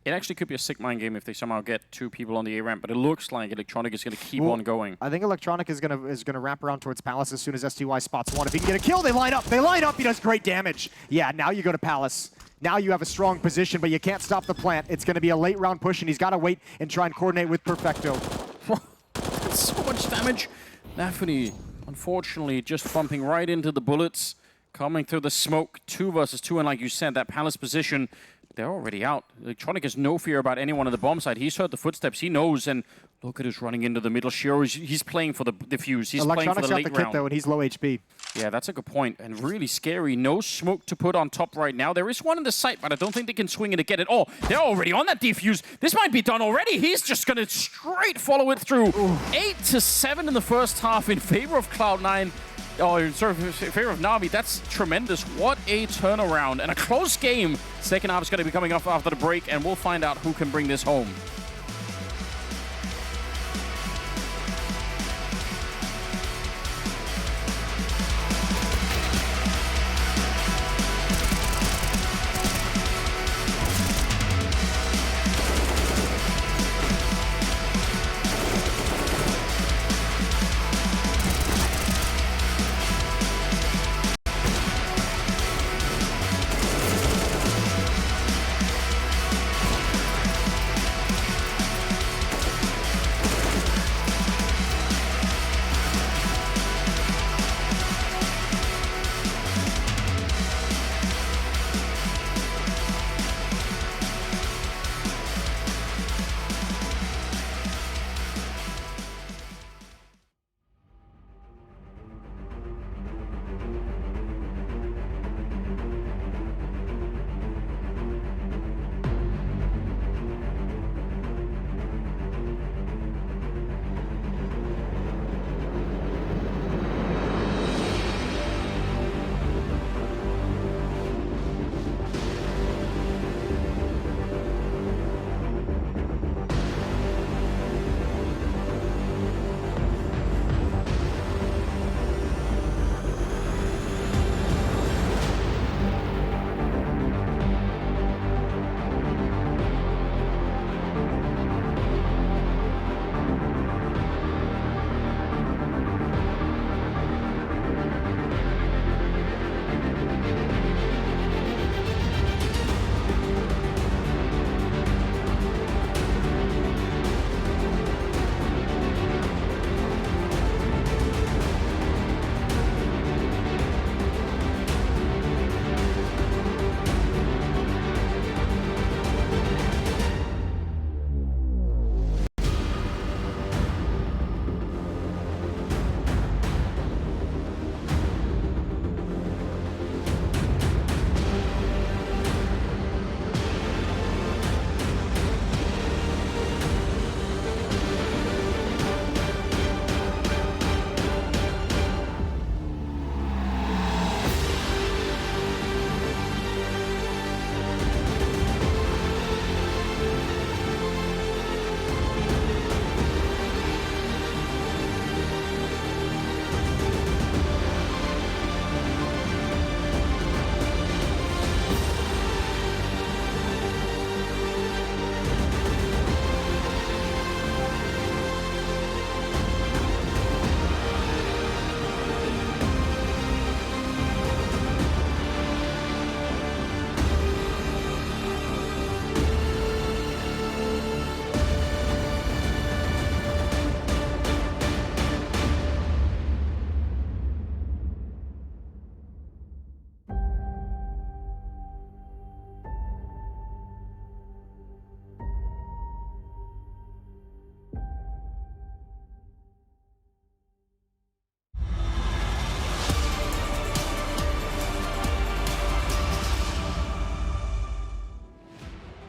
It actually could be a sick mind game if they somehow get two people on the A ramp, but it looks like Electronic is going to keep on going. I think Electronic is gonna wrap around towards Palace as soon as STY spots one. If he can get a kill, they line up. They line up. He does great damage. Yeah, now you go to Palace. Now you have a strong position, but you can't stop the plant. It's going to be a late round push, and he's got to wait and try and coordinate with Perfecto. So much damage. NaVi, unfortunately, just bumping right into the bullets. Coming through the smoke, 2 versus 2, and like you said, that Palace position, they're already out. Electronic has no fear about anyone on the bomb side. He's heard the footsteps, he knows, and look at us running into the middle. Shiro, he's playing for the defuse. He's playing for the late got the kit, round. though, and he's low HP. Yeah, that's a good point, and really scary. No smoke to put on top right now. There is one in the site, but I don't think they can swing it to get it. Oh, they're already on that defuse. This might be done already. He's just going to straight follow it through. 8-7 in the first half in favor of Cloud9. Oh, sorry, in favor of NaVi. That's tremendous. What a turnaround. And a close game. Second half is going to be coming up after the break, and we'll find out who can bring this home.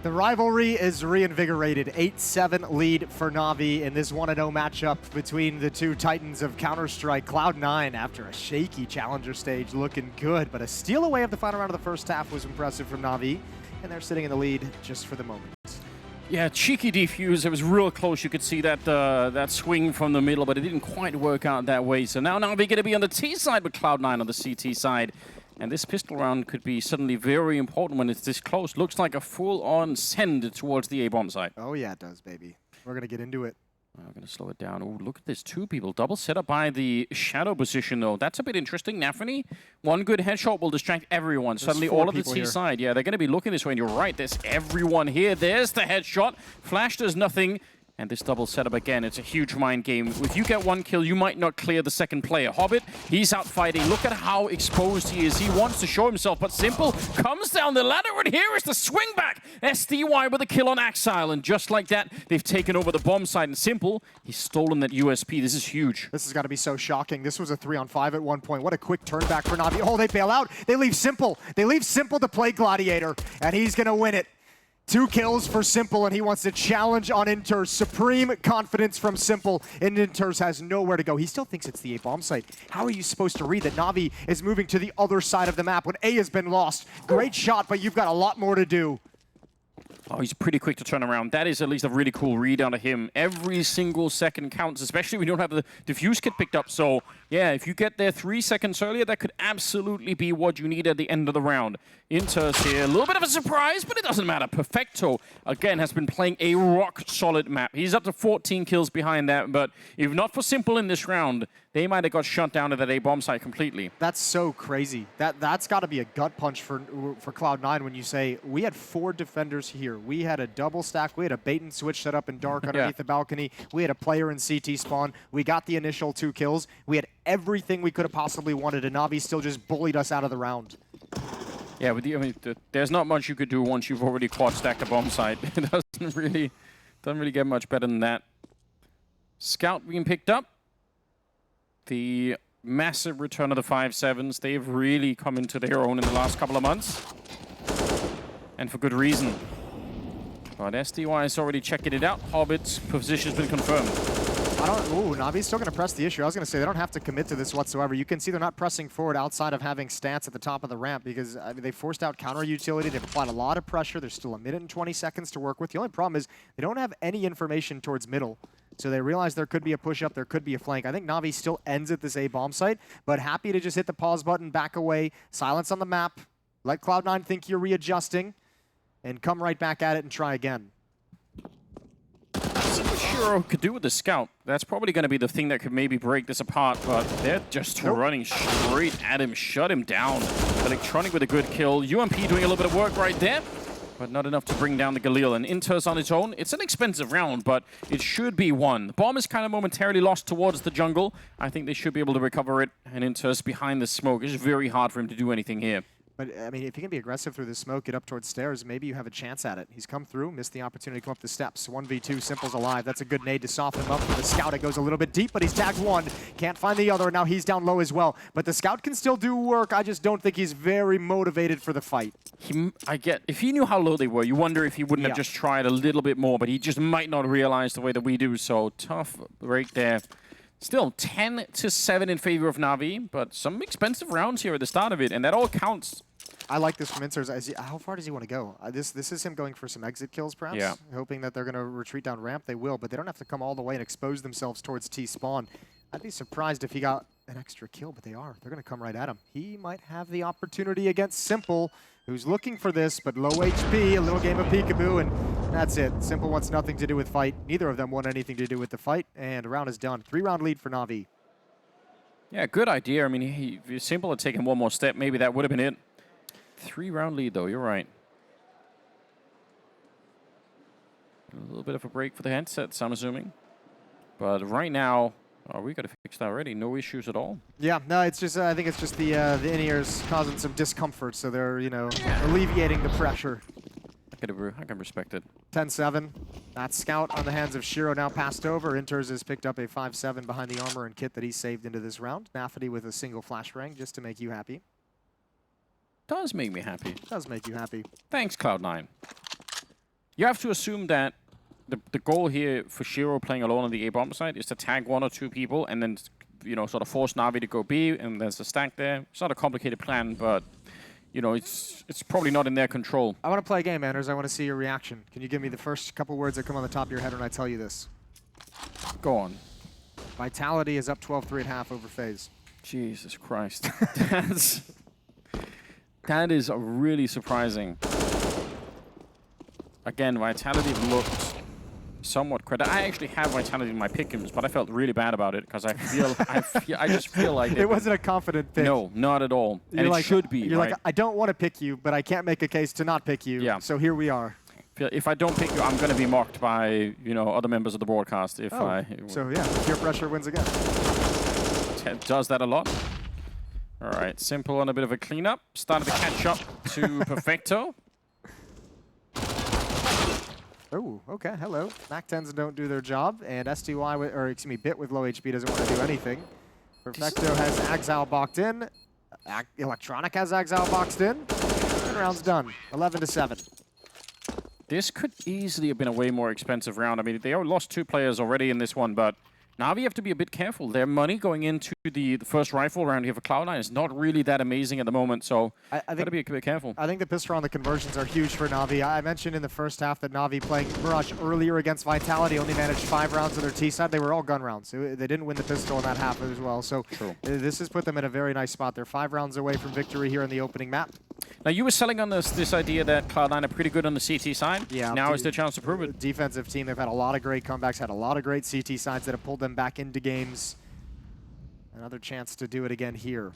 The rivalry is reinvigorated. 8-7 lead for NaVi in this 1-0 matchup between the two titans of Counter-Strike. Cloud9, after a shaky challenger stage, looking good, but a steal away of the final round of the first half was impressive from NaVi, and they're sitting in the lead just for the moment. Yeah, cheeky defuse. It was real close. You could see that that swing from the middle, but it didn't quite work out that way. So now NaVi going to be on the T side with Cloud9 on the CT side. And this pistol round could be suddenly very important when it's this close. Looks like a full-on send towards the A-bomb site. Oh yeah, it does, baby. We're going to get into it. I'm going to slow it down. Oh, look at this. Two people. Double setup by the shadow position, though. That's a bit interesting. NaVi, one good headshot will distract everyone. There's suddenly, all of the T side. Yeah, they're going to be looking this way, and you're right. There's everyone here. There's the headshot. Flash does nothing. And this double setup again, it's a huge mind game. If you get one kill, you might not clear the second player. Hobbit, he's out fighting. Look at how exposed he is. He wants to show himself, but Simple comes down the ladder, and here is the swing back. SDY with a kill on Axile, and just like that, they've taken over the bomb site. And Simple, he's stolen that USP. This is huge. This has got to be so shocking. This was a 3-on-5 at one point. What a quick turn back for NaVi. Oh, they bail out. They leave Simple. They leave Simple to play Gladiator, and he's going to win it. 2 kills for Simple, and he wants to challenge on Inters. Supreme confidence from Simple, and Inters has nowhere to go. He still thinks it's the A-bomb site. How are you supposed to read that NaVi is moving to the other side of the map when A has been lost? Great shot, but you've got a lot more to do. Oh, he's pretty quick to turn around. That is at least a really cool read out of him. Every single second counts, especially when you don't have the diffuse kit picked up. So, yeah, if you get there 3 seconds earlier, that could absolutely be what you need at the end of the round. Inters here, a little bit of a surprise, but it doesn't matter. Perfecto, again, has been playing a rock-solid map. He's up to 14 kills behind that, but if not for Simple in this round, they might have got shut down at that A-bomb site completely. That's so crazy. That's got to be a gut punch for Cloud9 when you say, we had 4 defenders here. We had a double stack. We had a bait and switch set up in dark underneath the balcony. We had a player in CT spawn. We got the initial 2 kills. We had everything we could have possibly wanted, and NaVi still just bullied us out of the round. Yeah, I mean, there's not much you could do once you've already quad stacked a bomb site. It doesn't really get much better than that. Scout being picked up. The massive return of the 5-7s. They've really come into their own in the last couple of months. And for good reason. But SDY is already checking it out. Hobbit's position's been confirmed. Ooh, NaVi's still going to press the issue. I was going to say, they don't have to commit to this whatsoever. You can see they're not pressing forward outside of having stance at the top of the ramp because they forced out counter utility. They've applied a lot of pressure. There's still 1 minute and 20 seconds to work with. The only problem is they don't have any information towards middle. So they realize there could be a push-up, there could be a flank. I think NaVi still ends at this A-bomb site, but happy to just hit the pause button, back away, silence on the map, let Cloud9 think you're readjusting, and come right back at it and try again. Sure could do with the scout. That's probably going to be the thing that could maybe break this apart, but they're just running straight at him, shut him down. Electronic with a good kill. UMP doing a little bit of work right there, but not enough to bring down the Galil. And Inters on its own, it's an expensive round, but it should be won. The bomb is kind of momentarily lost towards the jungle. I think they should be able to recover it, and Inters behind the smoke. It's very hard for him to do anything here. But, I mean, if he can be aggressive through the smoke, get up towards stairs, maybe you have a chance at it. He's come through, missed the opportunity to come up the steps. 1v2, Simple's alive. That's a good nade to soften him up for the Scout. It goes a little bit deep, but he's tagged 1. Can't find the other, and now he's down low as well. But the Scout can still do work. I just don't think he's very motivated for the fight. If he knew how low they were, you wonder if he wouldn't have just tried a little bit more, but he just might not realize the way that we do. So tough break there. Still 10-7 in favor of NaVi, but some expensive rounds here at the start of it, and that all counts. I like this from Inters. How far does he want to go? This is him going for some exit kills, perhaps? Yeah. Hoping that they're going to retreat down ramp. They will, but they don't have to come all the way and expose themselves towards T-spawn. I'd be surprised if he got an extra kill, but they are. They're going to come right at him. He might have the opportunity against Simple, who's looking for this, but low HP, a little game of peekaboo, and that's it. Simple wants nothing to do with fight. Neither of them want anything to do with the fight, and the round is done. 3-round lead for NaVi. Yeah, good idea. I mean, if Simple had taken one more step, maybe that would have been it. 3-round lead, though. You're right. A little bit of a break for the headsets, I'm assuming. But right now, we got to fix that already. No issues at all. Yeah, no, it's just I think it's just the in-ears causing some discomfort, so they're alleviating the pressure. I can respect it. 10-7. That Scout on the hands of Shiro now passed over. Inters has picked up a 5-7 behind the armor and kit that he saved into this round. NaVi with a single flashbang just to make you happy. Does make me happy. Does make you happy. Thanks, Cloud9. You have to assume that the goal here for Shiro playing alone on the A bomb side is to tag 1 or 2 people and then, you know, sort of force NaVi to go B, and there's a stack there. It's not a complicated plan, but, you know, it's probably not in their control. I want to play a game, Anders. I want to see your reaction. Can you give me the first couple words that come on the top of your head when I tell you this? Go on. Vitality is up 12-3 at half over FaZe. Jesus Christ. That is really surprising. Again, Vitality looked somewhat credible. I actually have Vitality in my pick'ems, but I felt really bad about it because I just feel like it wasn't a confident pick. No, not at all. You're and like, it should be. You're right? like, I don't want to pick you, but I can't make a case to not pick you. Yeah. So here we are. If I don't pick you, I'm going to be mocked by, you know, other members of the broadcast. If So yeah, peer pressure wins again. Ted does that a lot. All right, Simple on a bit of a cleanup. Started to catch up to Perfecto. Oh, okay, hello. Mac-10s don't do their job, and STY, or excuse me, Bit with low HP doesn't want to do anything. Perfecto has Axal boxed in. Electronic has Axal boxed in. And round's done, 11-7. This could easily have been a way more expensive round. I mean, they lost 2 players already in this one, but NaVi have to be a bit careful. Their money going into the first rifle round here for Cloud9 is not really that amazing at the moment, so I got to be a bit careful. I think the pistol on the conversions are huge for NaVi. I mentioned in the first half that NaVi playing Mirage earlier against Vitality only managed 5 rounds on their T side. They were all gun rounds. They didn't win the pistol in that half as well, so this has put them in a very nice spot. They're 5 rounds away from victory here in the opening map. Now, you were selling on this idea that Cloud9 are pretty good on the CT side. Yeah. Now is their chance to prove it. Defensive team, they've had a lot of great comebacks, had a lot of great CT sides that have pulled them back into games. Another chance to do it again here.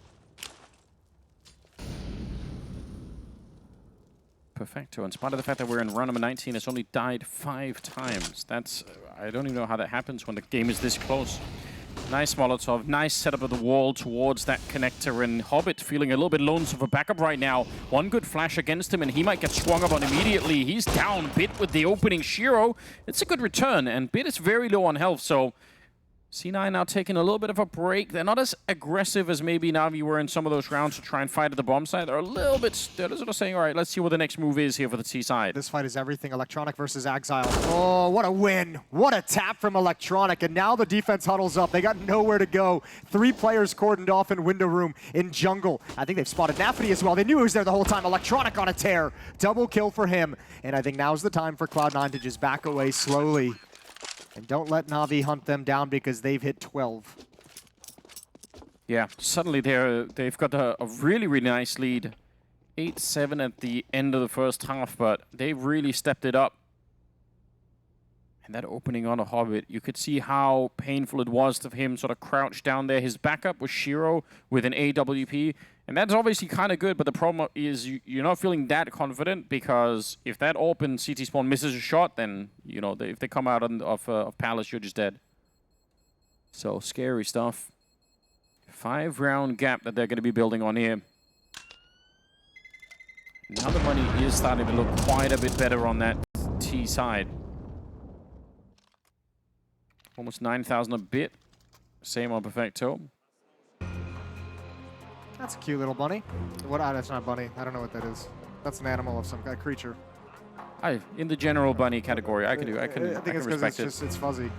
Perfecto. In spite of the fact that we're in round number 19, it's only died 5 times. That's, I don't even know how that happens when the game is this close. Nice Molotov, nice setup of the wall towards that connector, and Hobbit feeling a little bit lonesome for backup right now. One good flash against him and he might get swung up on immediately. He's down. Bit with the opening Shiro. It's a good return, and Bit is very low on health, so C9 now taking a little bit of a break. They're not as aggressive as maybe NaVi were in some of those rounds to try and fight at the bomb side. They're a little bit, they're sort of saying, all right, let's see what the next move is here for the T side. This fight is everything. Electronic versus Exile. Oh, what a win. What a tap from Electronic. And now the defense huddles up. They got nowhere to go. 3 players cordoned off in window room in jungle. I think they've spotted NaVi as well. They knew he was there the whole time. Electronic on a tear. Double kill for him. And I think now's the time for Cloud9 to just back away slowly. And don't let NaVi hunt them down because they've hit 12. Yeah, suddenly they've got a really, really nice lead. 8-7 at the end of the first half, but they've really stepped it up. And that opening on a Hobbit, you could see how painful it was to him sort of crouched down there. His backup was Shiro with an AWP. And that's obviously kind of good, but the problem is you're not feeling that confident, because if that open CT spawn misses a shot, then, you know, if they come out of Palace, you're just dead. So, scary stuff. 5-round gap that they're going to be building on here. Now the money is starting to look quite a bit better on that T side. Almost 9,000 a bit. Same on Perfecto. That's a cute little bunny. What? That's not a bunny. I don't know what that is. That's an animal of some kind, creature. In the general bunny category, I can think it's because it's fuzzy.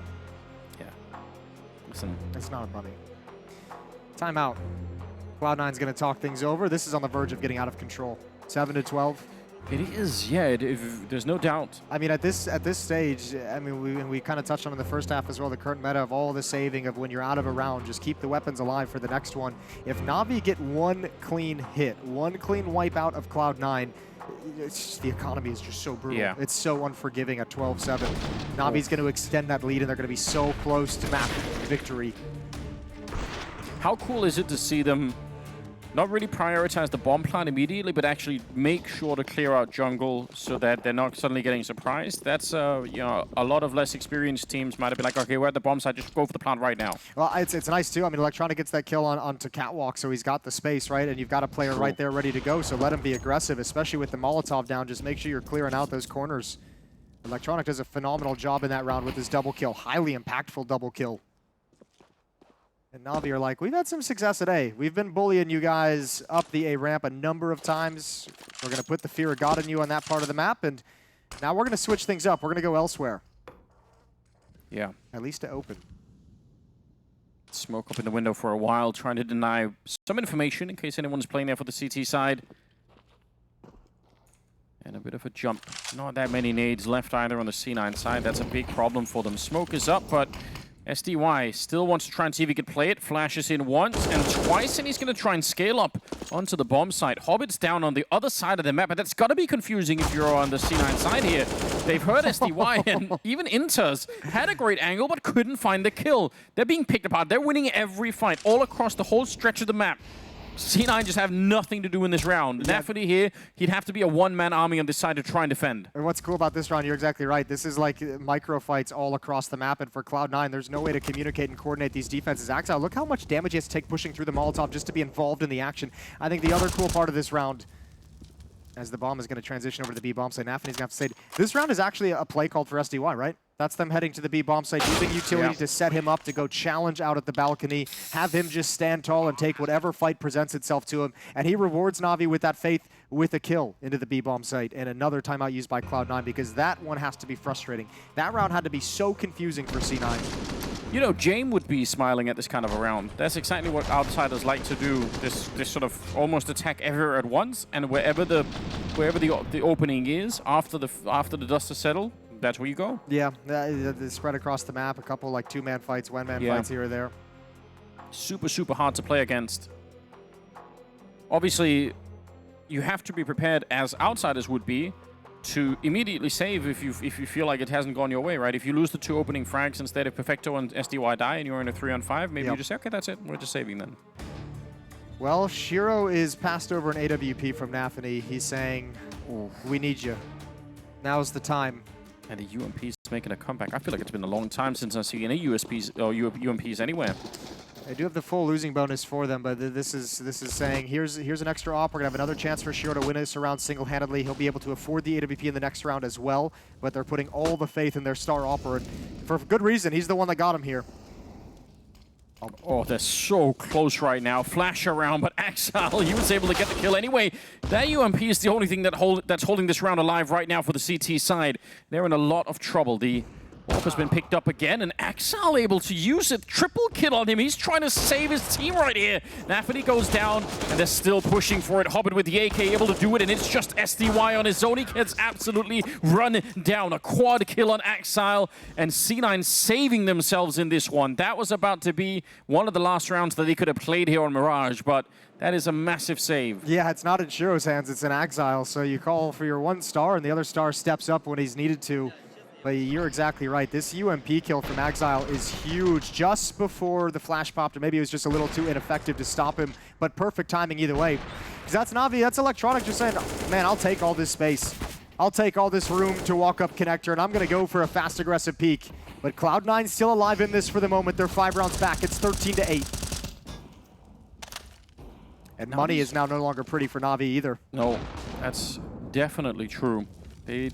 Yeah. Listen. It's not a bunny. Timeout. Cloud9's going to talk things over. This is on the verge of getting out of control. 7-12. It is, yeah. There's no doubt. I mean, at this stage, I mean, we kind of touched on in the first half as well, the current meta of all the saving of when you're out of a round, just keep the weapons alive for the next one. If NaVi get one clean hit, one clean wipe out of Cloud9, it's just, the economy is just so brutal. Yeah. It's so unforgiving at 12-7. NaVi's going to extend that lead, and they're going to be so close to map victory. How cool is it to see them not really prioritize the bomb plant immediately, but actually make sure to clear out jungle so that they're not suddenly getting surprised? That's, you know, a lot of less experienced teams might have been like, okay, we're at the bomb site, just go for the plant right now. Well, it's nice too. I mean, Electronic gets that kill onto Catwalk, so he's got the space, right? And you've got a player right there ready to go, so let him be aggressive, especially with the Molotov down. Just make sure you're clearing out those corners. Electronic does a phenomenal job in that round with his double kill. Highly impactful double kill. And NaVi are like, we've had some success today. We've been bullying you guys up the A ramp a number of times. We're going to put the fear of God in you on that part of the map, and Now we're going to switch things up. We're going to go elsewhere. Yeah. At least to open. Smoke up in the window for a while, trying to deny some information in case anyone's playing there for the CT side. And a bit of a jump. Not that many nades left either on the C9 side. That's a big problem for them. Smoke is up, but SDY still wants to try and see if he can play it. Flashes in once and twice, and he's going to try and scale up onto the bomb site. Hobbit's down on the other side of the map, but that's got to be confusing if you're on the C9 side here. They've heard SDY, and even Inters had a great angle, but couldn't find the kill. They're being picked apart. They're winning every fight all across the whole stretch of the map. C9 just have nothing to do in this round. Yeah. NaVi here, he'd have to be a one-man army on this side to try and defend. And what's cool about this round, you're exactly right. This is like micro fights all across the map, and for Cloud9, there's no way to communicate and coordinate these defenses. Axel, look how much damage he has to take pushing through the Molotov just to be involved in the action. I think the other cool part of this round, as the bomb is going to transition over to the B bomb site, NaVi's going to have to say, this round is actually a play called for SDY, right? That's them heading to the B bomb site, using utility to set him up to go challenge out at the balcony, have him just stand tall and take whatever fight presents itself to him. And he rewards NaVi with that faith with a kill into the B bomb site and another timeout used by Cloud9, because that one has to be frustrating. That round had to be so confusing for C9. You know, Jame would be smiling at this kind of a round. That's exactly what outsiders like to do. This sort of almost attack everywhere at once, and wherever the opening is after the dust has settled, that's where you go. Yeah, the spread across the map, a couple like two-man fights, one-man fights here or there. Super, super hard to play against. Obviously, you have to be prepared, as outsiders would be, to immediately save if you feel like it hasn't gone your way, right? If you lose the two opening frags instead of Perfecto and SDY die and you're in a 3-on-5, maybe you just say, okay, that's it, we're just saving then. Well, Shiro is passed over an AWP from NaVi. He's saying, we need you. Now's the time. And the UMP's making a comeback. I feel like it's been a long time since I've seen any USPs or UMPs anywhere. They do have the full losing bonus for them, but this is saying here's an extra op. We're gonna have another chance for Shiro to win this round single-handedly. He'll be able to afford the AWP in the next round as well. But they're putting all the faith in their star opera, and for good reason. He's the one that got him here. Oh, they're so close right now. Flash around, but Axel, he was able to get the kill anyway. That UMP is the only thing that's holding this round alive right now for the CT side. They're in a lot of trouble. The Walker's been picked up again, and Axel able to use it. Triple kill on him. He's trying to save his team right here. NaVi goes down, and they're still pushing for it. Hobbit with the AK able to do it, and it's just SDY on his own. He gets absolutely run down. A quad kill on Axel, and C9 saving themselves in this one. That was about to be one of the last rounds that they could have played here on Mirage, but that is a massive save. Yeah, it's not in Shiro's hands, it's in Exile. So you call for your one star, and the other star steps up when he's needed to. But you're exactly right. This UMP kill from Exile is huge just before the flash popped, or maybe it was just a little too ineffective to stop him, but perfect timing either way. Because that's NaVi, that's Electronic just saying, man, I'll take all this space. I'll take all this room to walk up connector, and I'm going to go for a fast, aggressive peek. But Cloud9 still alive in this for the moment. They're 5 rounds back. It's 13-8. And money is now no longer pretty for NaVi either. No, that's definitely true. They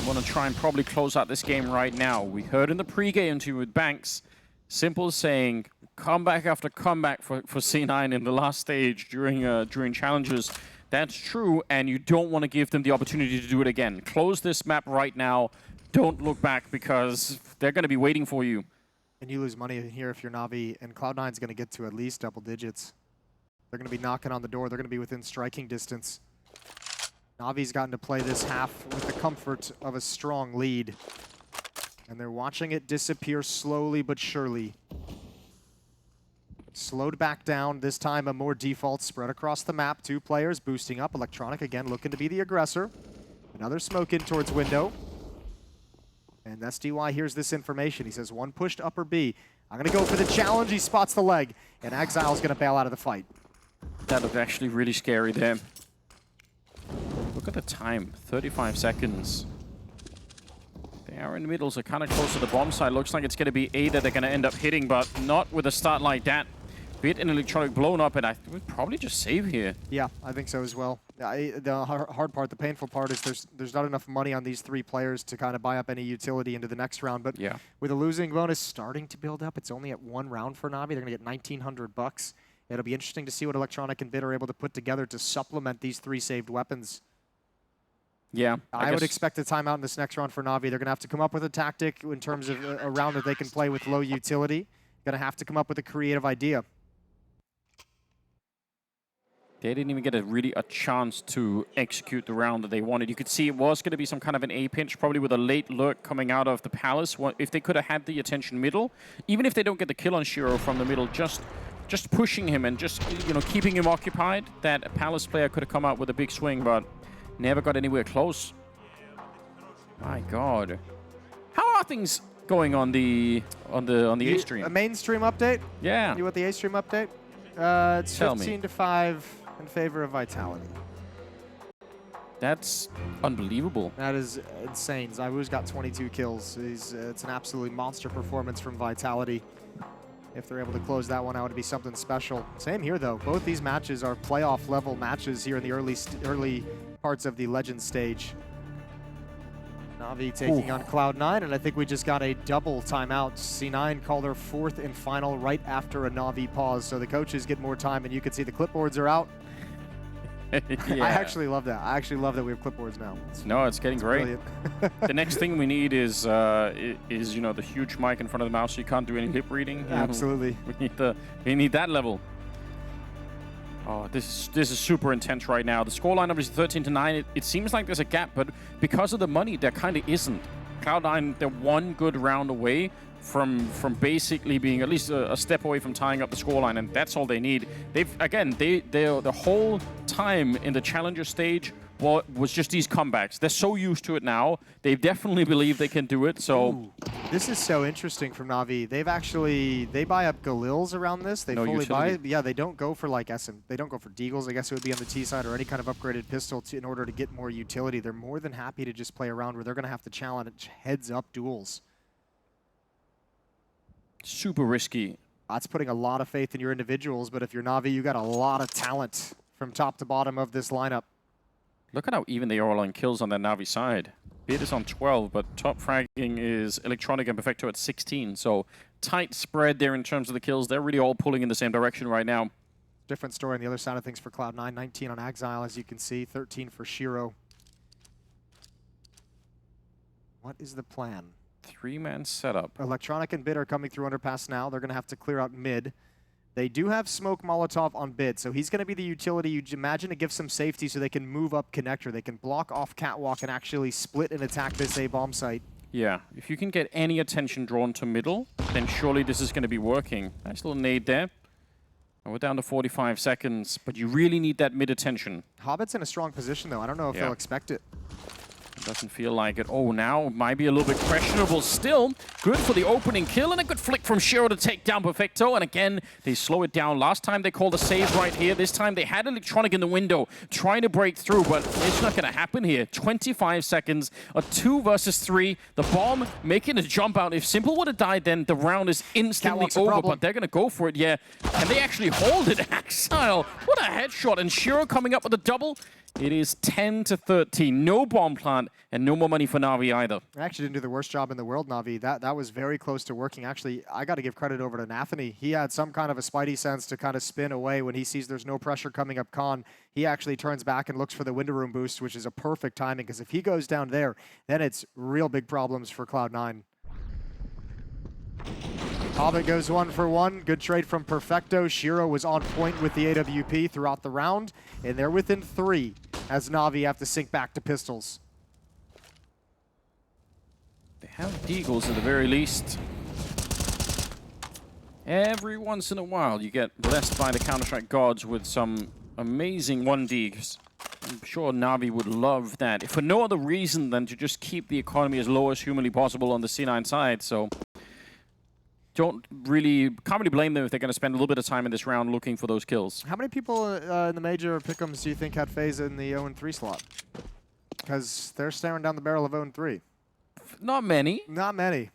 want to try and probably close out this game right now. We heard in the pre-game interview with Banks, Simple saying comeback after comeback for C9 in the last stage during challenges. That's true, and you don't want to give them the opportunity to do it again. Close this map right now. Don't look back, because they're going to be waiting for you. And you lose money here if you're NaVi, and Cloud9's going to get to at least double digits. They're going to be knocking on the door. They're going to be within striking distance. NaVi's gotten to play this half with the comfort of a strong lead. And they're watching it disappear slowly but surely. Slowed back down, this time a more default spread across the map. 2 players boosting up. Electronic again looking to be the aggressor. Another smoke in towards window. And SDY hears this information. He says, 1 pushed upper B. I'm going to go for the challenge. He spots the leg. And Exile's going to bail out of the fight. That looked actually really scary there. Look at the time, 35 seconds. They are in the middle, so kind of close to the bomb side. Looks like it's going to be A that they're going to end up hitting, but not with a start like that. Bit and Electronic blown up, and I would probably just save here. Yeah, I think so as well. The hard part, the painful part is there's not enough money on these 3 players to kind of buy up any utility into the next round. But yeah, with a losing bonus starting to build up, it's only at 1 round for NaVi. They're going to get 1,900 bucks. It'll be interesting to see what Electronic and Bit are able to put together to supplement these 3 saved weapons. Yeah. I would expect a timeout in this next round for NaVi. They're going to have to come up with a tactic in terms of a round that they can play with low utility. Going to have to come up with a creative idea. They didn't even get a chance to execute the round that they wanted. You could see it was going to be some kind of an A pinch, probably with a late lurk coming out of the Palace. If they could have had the attention middle, even if they don't get the kill on Shiro from the middle, just pushing him and just keeping him occupied, that Palace player could have come out with a big swing, but never got anywhere close. My God, how are things going on the A stream? A mainstream update? Yeah. You want the A stream update? It's 15-5 in favor of Vitality. That's unbelievable. That is insane. Zywoo's got 22 kills. It's an absolutely monster performance from Vitality. If they're able to close that one out, it'd be something special. Same here, though. Both these matches are playoff-level matches here in the early parts of the Legends stage. NaVi taking on Cloud9, and I think we just got a double timeout. C9 called their fourth and final right after a NaVi pause, so the coaches get more time, and you can see the clipboards are out. Yeah. I actually love that. I actually love that we have clipboards now. It's getting great. The next thing we need is the huge mic in front of the mouse so you can't do any lip reading. Absolutely. We need that level. Oh, this is super intense right now. The scoreline obviously 13-9. It seems like there's a gap, but because of the money, there kind of isn't. Cloud9, they're one good round away from basically being at least a step away from tying up the scoreline, and that's all they need. The whole time in the challenger stage was just these comebacks. They're so used to it now. They definitely believe they can do it. So ooh, this is so interesting from NaVi. They buy up Galils around this. They fully buy it. Yeah, they don't go for like they don't go for Deagles. I guess it would be on the T side or any kind of upgraded pistol in order to get more utility. They're more than happy to just play around where they're going to have to challenge heads-up duels. Super risky. That's putting a lot of faith in your individuals, but if you're NaVi, you got a lot of talent from top to bottom of this lineup. Look at how even they are on kills on their NaVi side. Beard is on 12, but top fragging is Electronic and Perfecto at 16. So tight spread there in terms of the kills. They're really all pulling in the same direction right now. Different story on the other side of things for Cloud9. 19 on Exile, as you can see. 13 for Shiro. What is the plan? Three-man setup. Electronic and Bid are coming through underpass now. They're going to have to clear out mid. They do have Smoke Molotov on Bid, so he's going to be the utility you'd imagine to give some safety so they can move up connector. They can block off Catwalk and actually split and attack this A bomb site. Yeah, if you can get any attention drawn to middle, then surely this is going to be working. Nice little nade there. And we're down to 45 seconds, but you really need that mid attention. Hobbit's in a strong position, though. I don't know if they'll expect it. Doesn't feel like it. Oh, now might be a little bit questionable still. Good for the opening kill and a good flick from Shiro to take down Perfecto. And again, they slow it down. Last time they called a save right here. This time they had Electronic in the window trying to break through, but it's not going to happen here. 25 seconds, a 2 versus 3. The bomb making a jump out. If Simple would have died, then the round is instantly over, but they're going to go for it. Yeah, and they actually hold it. Exile, what a headshot. And Shiro coming up with a double. It is 10-13. No bomb plant and no more money for NaVi either. I actually didn't do the worst job in the world, NaVi. That was very close to working. Actually, I got to give credit over to NaVi. He had some kind of a spidey sense to kind of spin away when he sees there's no pressure coming up con. He actually turns back and looks for the window room boost, which is a perfect timing, because if he goes down there, then it's real big problems for Cloud9. Hobbit goes 1 for 1. Good trade from Perfecto. Shiro was on point with the AWP throughout the round, and they're within 3 as NaVi have to sink back to pistols. They have Deagles at the very least. Every once in a while, you get blessed by the Counter-Strike gods with some amazing 1Ds. I'm sure NaVi would love that, if for no other reason than to just keep the economy as low as humanly possible on the C9 side. So can't really blame them if they're going to spend a little bit of time in this round looking for those kills. How many people in the major pick'ems do you think had FaZe in the 0-3 slot? Because they're staring down the barrel of 0-3. Not many. Not many.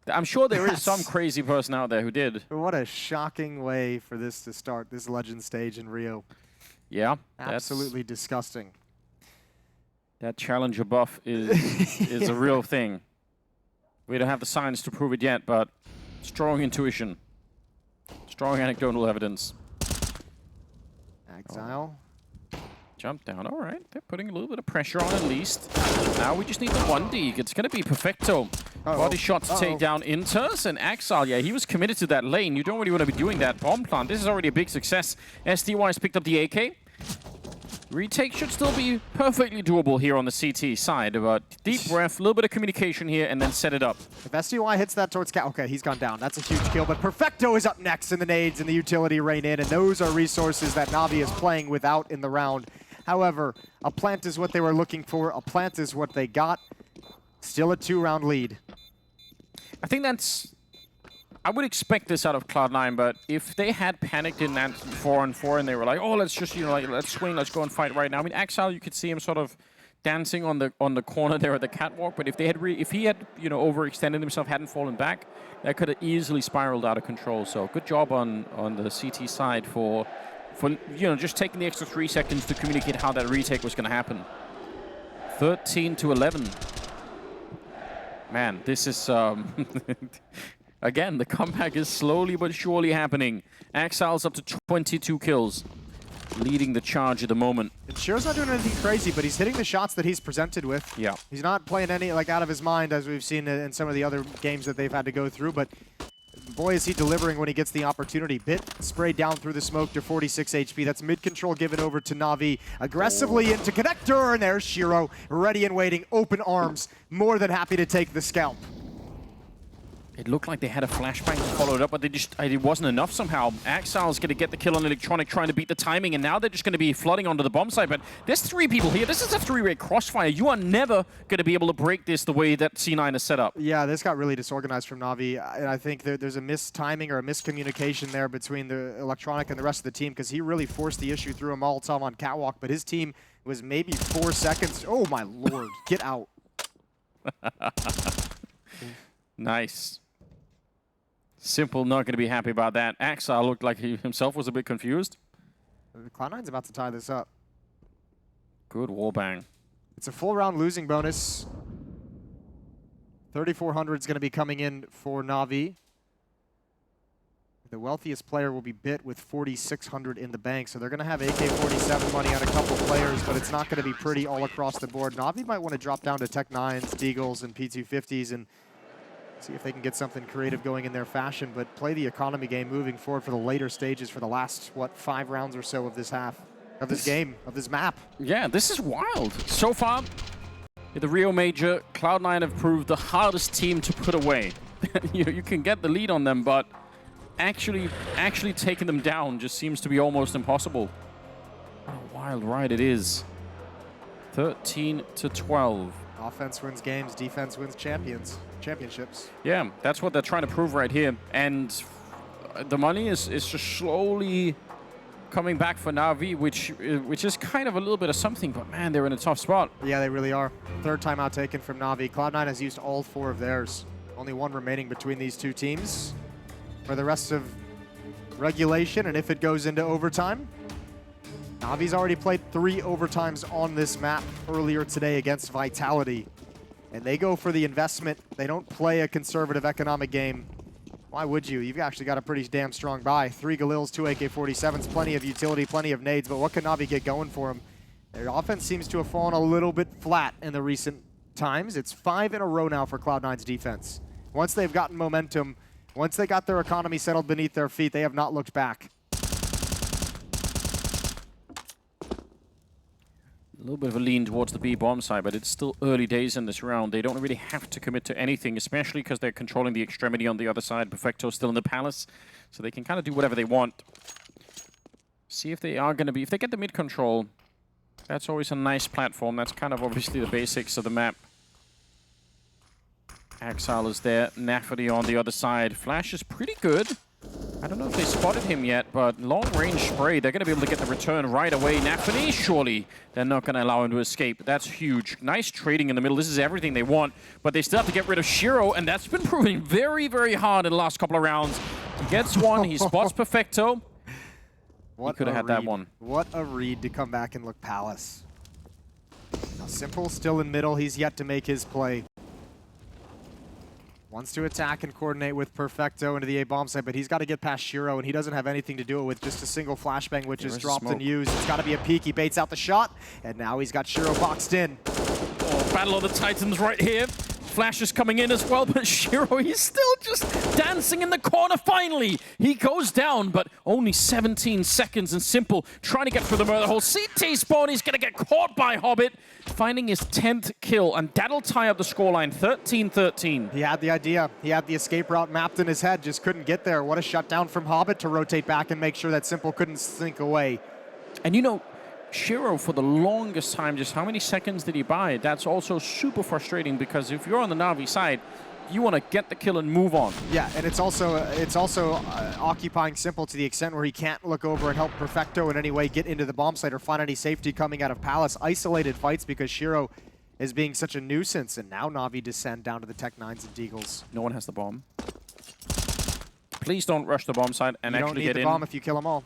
I'm sure there is some crazy person out there who did. What a shocking way for this to start, this Legend stage in Rio. Yeah. Absolutely disgusting. That challenger buff is a real thing. We don't have the science to prove it yet, but strong intuition. Strong anecdotal evidence. Exile. Jump down. All right. They're putting a little bit of pressure on at least. Now we just need the 1D. It's going to be Perfecto. Body shot to take down Inters. And Axel, yeah, he was committed to that lane. You don't really want to be doing that bomb plant. This is already a big success. SDY has picked up the AK. Retake should still be perfectly doable here on the CT side, but deep breath, a little bit of communication here, and then set it up. If SDY hits that towards Cat, okay, he's gone down. That's a huge kill, but Perfecto is up next, and the nades and the utility rain in, and those are resources that NaVi is playing without in the round. However, a plant is what they were looking for. A plant is what they got. Still a 2-round lead. I think that's... I would expect this out of Cloud9, but if they had panicked in that 4-on-4 and they were like, oh, let's just, you know, like, let's swing, let's go and fight right now. I mean, Axel, you could see him sort of dancing on the corner there at the catwalk, but if they had if he had, you know, overextended himself, hadn't fallen back, that could have easily spiraled out of control. So good job on the CT side for you know, just taking the extra 3 seconds to communicate how that retake was going to happen. 13-11. Man, this is again, the comeback is slowly but surely happening. Axel's up to 22 kills, leading the charge at the moment. And Shiro's not doing anything crazy, but he's hitting the shots that he's presented with. Yeah. He's not playing any, like, out of his mind, as we've seen in some of the other games that they've had to go through, but boy, is he delivering when he gets the opportunity. Bit sprayed down through the smoke to 46 HP. That's mid-control given over to NaVi. Aggressively into connector, and there's Shiro, ready and waiting, open arms, more than happy to take the scalp. It looked like they had a flashbang followed up, but they just it wasn't enough somehow. Axel's going to get the kill on Electronic, trying to beat the timing, and now they're just going to be flooding onto the bomb site. But there's 3 people here. This is a 3-way crossfire. You are never going to be able to break this the way that C9 is set up. Yeah, this got really disorganized from NaVi, and I think there's a mistiming or a miscommunication there between the Electronic and the rest of the team, because he really forced the issue through a Molotov on catwalk, but his team was maybe 4 seconds. Oh my lord, get out. Nice. Simple, not going to be happy about that. Axel looked like he himself was a bit confused. Cloud9's about to tie this up. Good wallbang. It's a full round losing bonus. 3,400 is going to be coming in for NaVi. The wealthiest player will be Bit with 4,600 in the bank, so they're going to have AK-47 money on a couple players, but it's not going to be pretty all across the board. NaVi might want to drop down to Tech 9s, Deagles, and P250s and see if they can get something creative going in their fashion, but play the economy game moving forward for the later stages for the last, what, 5 rounds or so of this half, of this game, of this map. Yeah, this is wild. So far, in the Rio Major, Cloud9 have proved the hardest team to put away. You can get the lead on them, but actually taking them down just seems to be almost impossible. What a wild ride it is. 13-12. Offense wins games, defense wins championships. Yeah, that's what they're trying to prove right here. And the money is just slowly coming back for NaVi, which is kind of a little bit of something, but man, they're in a tough spot. Yeah, they really are. 3rd timeout taken from NaVi. Cloud9 has used all 4 of theirs. Only 1 remaining between these 2 teams for the rest of regulation, and if it goes into overtime, NaVi's already played 3 overtimes on this map earlier today against Vitality. And they go for the investment. They don't play a conservative economic game. Why would you? You've actually got a pretty damn strong buy. 3 Galils, 2 AK-47s, plenty of utility, plenty of nades, but what can NaVi get going for them? Their offense seems to have fallen a little bit flat in the recent times. It's 5 in a row now for Cloud9's defense. Once they've gotten momentum, once they got their economy settled beneath their feet, they have not looked back. A little bit of a lean towards the B bomb side, but it's still early days in this round. They don't really have to commit to anything, especially because they're controlling the extremity on the other side. Perfecto's still in the palace, so they can kind of do whatever they want. See if they are going to be... If they get the mid control, that's always a nice platform. That's kind of obviously the basics of the map. Axel is there. NaVi on the other side. Flash is pretty good. I don't know if they spotted him yet, but long-range spray, they're going to be able to get the return right away. NaVi, surely they're not going to allow him to escape. That's huge. Nice trading in the middle. This is everything they want, but they still have to get rid of Shiro, and that's been proving very, very hard in the last couple of rounds. He gets one. He spots Perfecto. He could have had that one. What a read to come back and look Palace. Now, Simple still in middle. He's yet to make his play. Wants to attack and coordinate with Perfecto into the A bomb site, but he's got to get past Shiro, and he doesn't have anything to do it with just a single flashbang, which is dropped and used. It's got to be a peek. He baits out the shot, and now he's got Shiro boxed in. Oh, Battle of the Titans right here. Flash is coming in as well, but Shiro, he's still just dancing in the corner. Finally, he goes down, but only 17 seconds, and Simple trying to get through the murder hole. CT spawn, he's going to get caught by Hobbit, finding his 10th kill, and that'll tie up the scoreline, 13-13. He had the idea. He had the escape route mapped in his head, just couldn't get there. What a shutdown from Hobbit to rotate back and make sure that Simple couldn't sink away. And you know, Shiro, for the longest time, just how many seconds did he buy? That's also super frustrating, because if you're on the NaVi side, you want to get the kill and move on. Yeah, and it's also occupying Simple to the extent where he can't look over and help Perfecto in any way get into the bomb site or find any safety coming out of Palace. Isolated fights because Shiro is being such a nuisance, and now NaVi descend down to the Tech-9s and Deagles. No one has the bomb. Please don't rush the bomb side and actually get in. You don't need the bomb if you kill them all.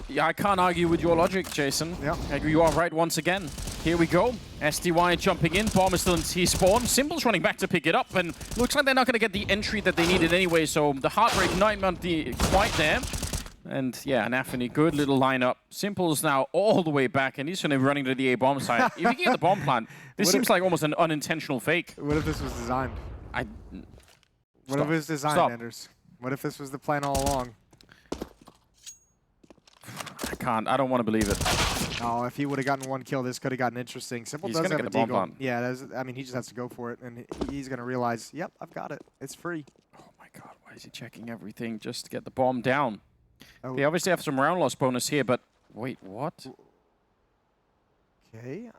Yeah, I can't argue with your logic, Jason. Yeah. You are right once again. Here we go. SDY jumping in. Bomb is still in T-spawn. Simple's running back to pick it up, and looks like they're not going to get the entry that they needed anyway, so the heart rate might not be quite there. And yeah, NaVi, good little lineup. Simple's now all the way back, and he's going to be running to the A bomb site. If you get the bomb plant, this seems like almost an unintentional fake. What if this was designed? What if it was designed, Anders? What if this was the plan all along? I don't want to believe it. Oh, if he would have gotten one kill, this could have gotten interesting. Simple does have a deagle. Yeah, I mean, he just has to go for it, and he's going to realize, yep, I've got it. It's free. Oh my god, why is he checking everything just to get the bomb down? Oh. They obviously have some round loss bonus here, but wait, what? Okay,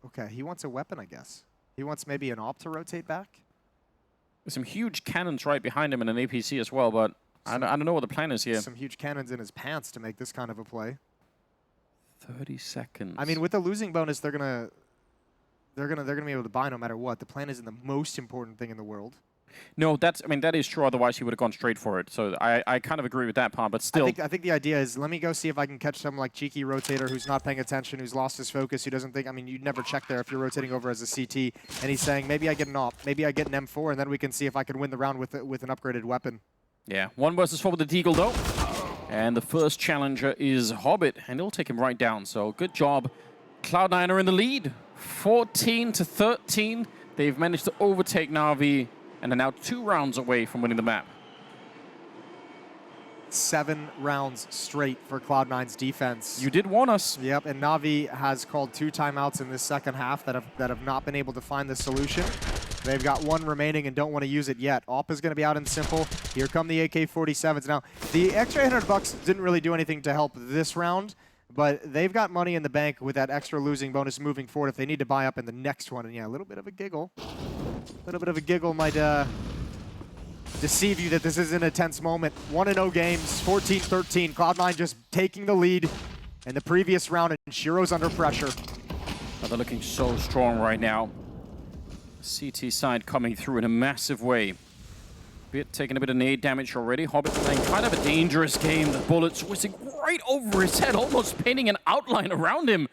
okay, he wants a weapon, I guess. He wants maybe an AWP to rotate back? There's some huge cannons right behind him and an APC as well, but I don't know what the plan is here. Some huge cannons in his pants to make this kind of a play. 30 seconds. I mean, with the losing bonus, they're gonna be able to buy no matter what. The plan isn't the most important thing in the world. No, that is true. Otherwise, he would have gone straight for it. So I kind of agree with that part, but still. I think the idea is, let me go see if I can catch someone like Cheeky Rotator who's not paying attention, who's lost his focus, who doesn't think, I mean, you'd never check there if you're rotating over as a CT, and he's saying, maybe I get an AWP, maybe I get an M4, and then we can see if I can win the round with an upgraded weapon. Yeah, 1 versus 4 with the Deagle, though. And the first challenger is Hobbit, and he'll take him right down. So good job. Cloud9 are in the lead, 14-13. They've managed to overtake NaVi, and are now 2 rounds away from winning the map. 7 rounds straight for Cloud9's defense. You did warn us. Yep, and NaVi has called 2 timeouts in this second half that have not been able to find the solution. They've got 1 remaining and don't want to use it yet. AWP is going to be out in Simple. Here come the AK-47s. Now, the extra $800 didn't really do anything to help this round, but they've got money in the bank with that extra losing bonus moving forward if they need to buy up in the next one. And yeah, a little bit of a giggle. A little bit of a giggle might deceive you that this isn't a tense moment. 1-0 games, 14-13. Cloud9 just taking the lead in the previous round, and Shiro's under pressure. Oh, they're looking so strong right now. CT side coming through in a massive way. Taking a bit of nade damage already. Hobbit playing kind of a dangerous game. The bullets whizzing right over his head, almost painting an outline around him.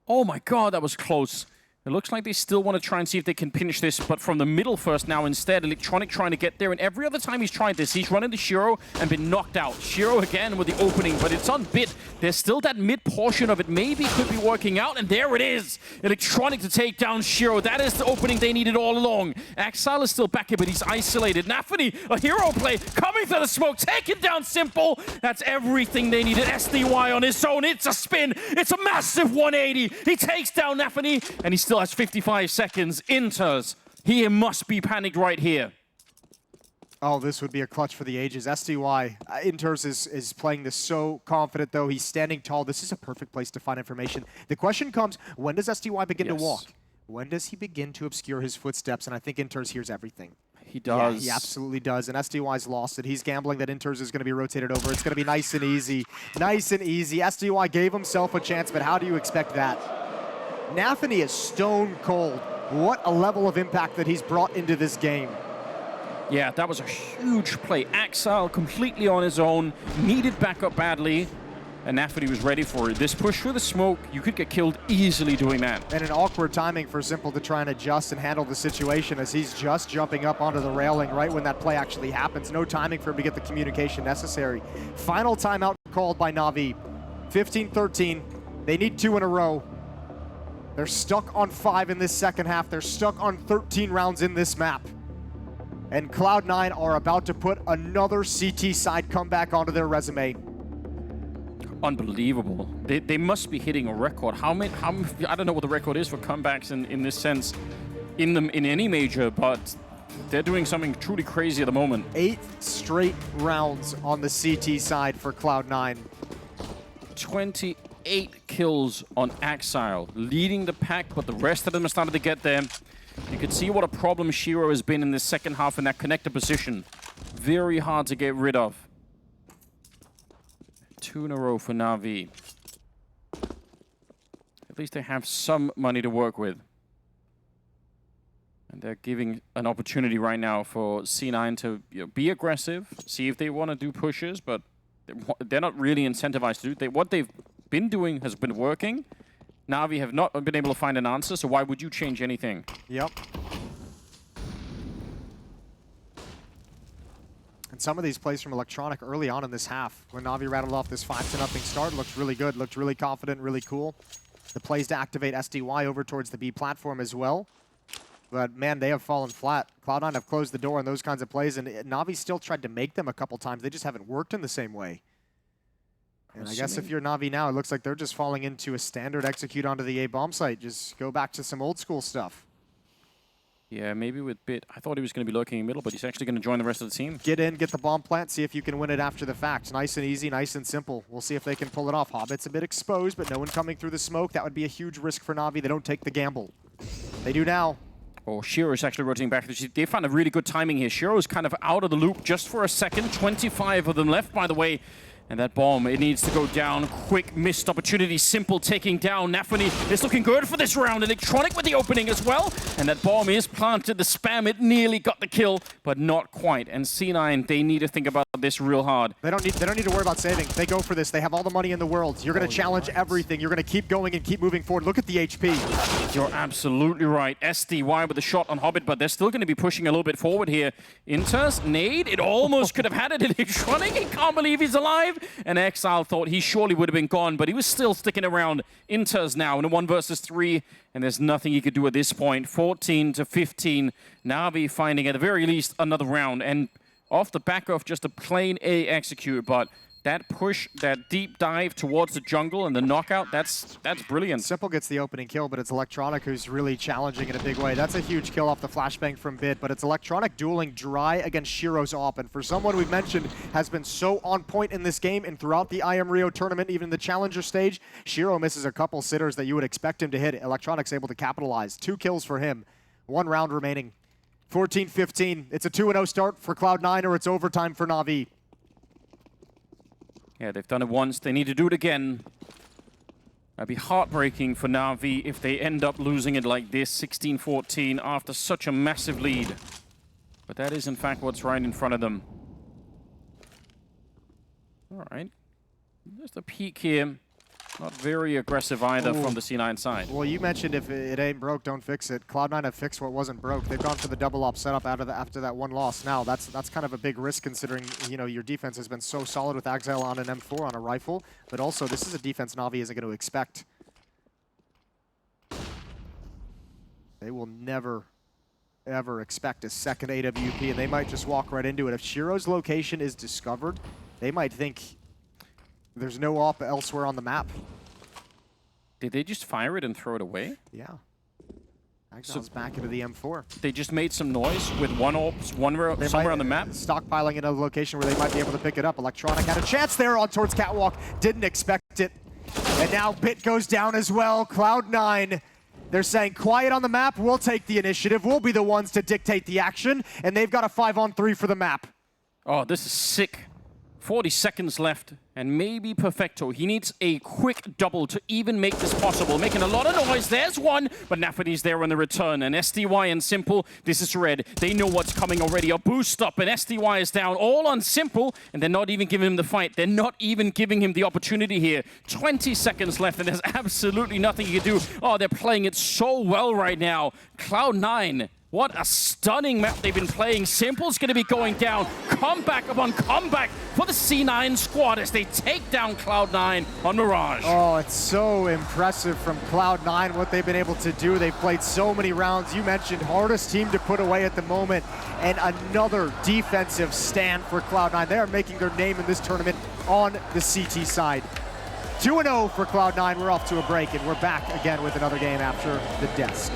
Oh my god, that was close. It looks like they still want to try and see if they can finish this, but from the middle first now instead. Electronic trying to get there, and every other time he's tried this, he's run into Shiro and been knocked out. Shiro again with the opening, but it's on bit. There's still that mid portion of it maybe could be working out, and there it is. Electronic to take down Shiro. That is the opening they needed all along. Axile is still back here, but he's isolated. NaVi, a hero play, coming through the smoke, taking down Simple. That's everything they needed. SDY on his own. It's a spin. It's a massive 180. He takes down NaVi, and he still has 55 seconds. Inters, he must be panicked right here. Oh, this would be a clutch for the ages. SDY, Inters is playing this so confident, though. He's standing tall. This is a perfect place to find information. The question comes, when does SDY begin to walk? When does he begin to obscure his footsteps? And I think Inters hears everything. He does. Yeah, he absolutely does. And SDY's lost it. He's gambling that Inters is going to be rotated over. It's going to be nice and easy. Nice and easy. SDY gave himself a chance, but how do you expect that? NaVi is stone cold. What a level of impact that he's brought into this game. Yeah, that was a huge play. Axile completely on his own, needed backup badly. and NaVi was ready for it. This push through the smoke, you could get killed easily doing that. And an awkward timing for Simple to try and adjust and handle the situation as he's just jumping up onto the railing right when that play actually happens. No timing for him to get the communication necessary. Final timeout called by NaVi. 15-13. They need 2 in a row. They're stuck on 5 in this second half. They're stuck on 13 rounds in this map. And Cloud9 are about to put another CT side comeback onto their resume. Unbelievable. They must be hitting a record. How many, I don't know what the record is for comebacks in this sense in any major, but they're doing something truly crazy at the moment. 8 straight rounds on the CT side for Cloud9. 28 kills on Axile, leading the pack, but the rest of them are starting to get there. You can see what a problem Shiro has been in the second half in that connector position. Very hard to get rid of. 2 in a row for NaVi. At least they have some money to work with. And they're giving an opportunity right now for C9 to be aggressive, see if they want to do pushes, but they're not really incentivized to do it. What they've been doing has been working. NaVi have not been able to find an answer, so why would you change anything? Yep. And some of these plays from Electronic early on in this half, when NaVi rattled off this 5-0 start, looked really good, looked really confident, really cool. The plays to activate SDY over towards the B platform as well. But man, they have fallen flat. Cloud9 have closed the door on those kinds of plays, and NaVi still tried to make them a couple times. They just haven't worked in the same way. And I guess if you're NaVi now, it looks like they're just falling into a standard execute onto the A bomb site. Just go back to some old school stuff. Yeah, maybe with Bit. I thought he was going to be lurking in the middle, but he's actually going to join the rest of the team. Get in, get the bomb plant, see if you can win it after the fact. Nice and easy, nice and simple. We'll see if they can pull it off. Hobbit's a bit exposed, but no one coming through the smoke. That would be a huge risk for NaVi. They don't take the gamble. They do now. Oh, Shiro is actually rotating back. They found a really good timing here. Shiro is kind of out of the loop just for a second. 25 of them left, by the way. And that bomb, it needs to go down. Quick missed opportunity. Simple taking down. NaVi is looking good for this round. Electronic with the opening as well. And that bomb is planted. The spam, it nearly got the kill, but not quite. And C9, they need to think about this real hard. They don't need to worry about saving. They go for this. They have all the money in the world. You're going to challenge everything. You're going to keep going and keep moving forward. Look at the HP. You're absolutely right. SDY with the shot on Hobbit, but they're still going to be pushing a little bit forward here. Inters, nade, it almost could have had it. Electronic, he can't believe he's alive. And Exile thought he surely would have been gone, but he was still sticking around. Inters now in a 1 versus 3, and there's nothing he could do at this point. 14-15. NaVi finding at the very least another round, and off the back of just a plain A execute, but that push, that deep dive towards the jungle and the knockout, that's brilliant. Simple gets the opening kill, but it's Electronic who's really challenging in a big way. That's a huge kill off the flashbang from Bit, but it's Electronic dueling dry against Shiro's op. And for someone we've mentioned has been so on point in this game and throughout the IEM Rio tournament, even the challenger stage, Shiro misses a couple sitters that you would expect him to hit. Electronic's able to capitalize. 2 kills for him. 1 round remaining. 14-15. It's a 2-0 start for Cloud9, or it's overtime for NaVi. Yeah, they've done it once. They need to do it again. That'd be heartbreaking for NaVi if they end up losing it like this, 16-14, after such a massive lead. But that is, in fact, what's right in front of them. All right. Just a peek here. Not very aggressive either from the C9 side. Well, you mentioned if it ain't broke, don't fix it. Cloud9 have fixed what wasn't broke. They've gone for the double op setup after that 1 loss. Now, that's kind of a big risk considering, you know, your defense has been so solid with Axel on an M4 on a rifle, but also this is a defense NaVi isn't going to expect. They will never, ever expect a second AWP, and they might just walk right into it. If Shiro's location is discovered, they might think there's no op elsewhere on the map. Did they just fire it and throw it away? Yeah. Exile's back into the M4. They just made some noise with one op somewhere on the map? Stockpiling in a location where they might be able to pick it up. Electronic had a chance there on towards Catwalk. Didn't expect it. And now Bit goes down as well. Cloud9, they're saying quiet on the map. We'll take the initiative. We'll be the ones to dictate the action. And they've got a 5-on-3 for the map. Oh, this is sick 40 seconds left, and maybe Perfecto. He needs a quick double to even make this possible. Making a lot of noise. There's one, but NaVi's there on the return. And SDY and Simple, this is red. They know what's coming already. A boost up, and SDY is down. All on Simple, and they're not even giving him the fight. They're not even giving him the opportunity here. 20 seconds left, and there's absolutely nothing you can do. Oh, they're playing it so well right now. Cloud9. What a stunning map they've been playing. Simple's going to be going down. Comeback upon comeback for the C9 squad as they take down Cloud9 on Mirage. Oh, it's so impressive from Cloud9 what they've been able to do. They've played so many rounds. You mentioned hardest team to put away at the moment. And another defensive stand for Cloud9. They are making their name in this tournament on the CT side. 2-0 for Cloud9. We're off to a break, and we're back again with another game after the desk.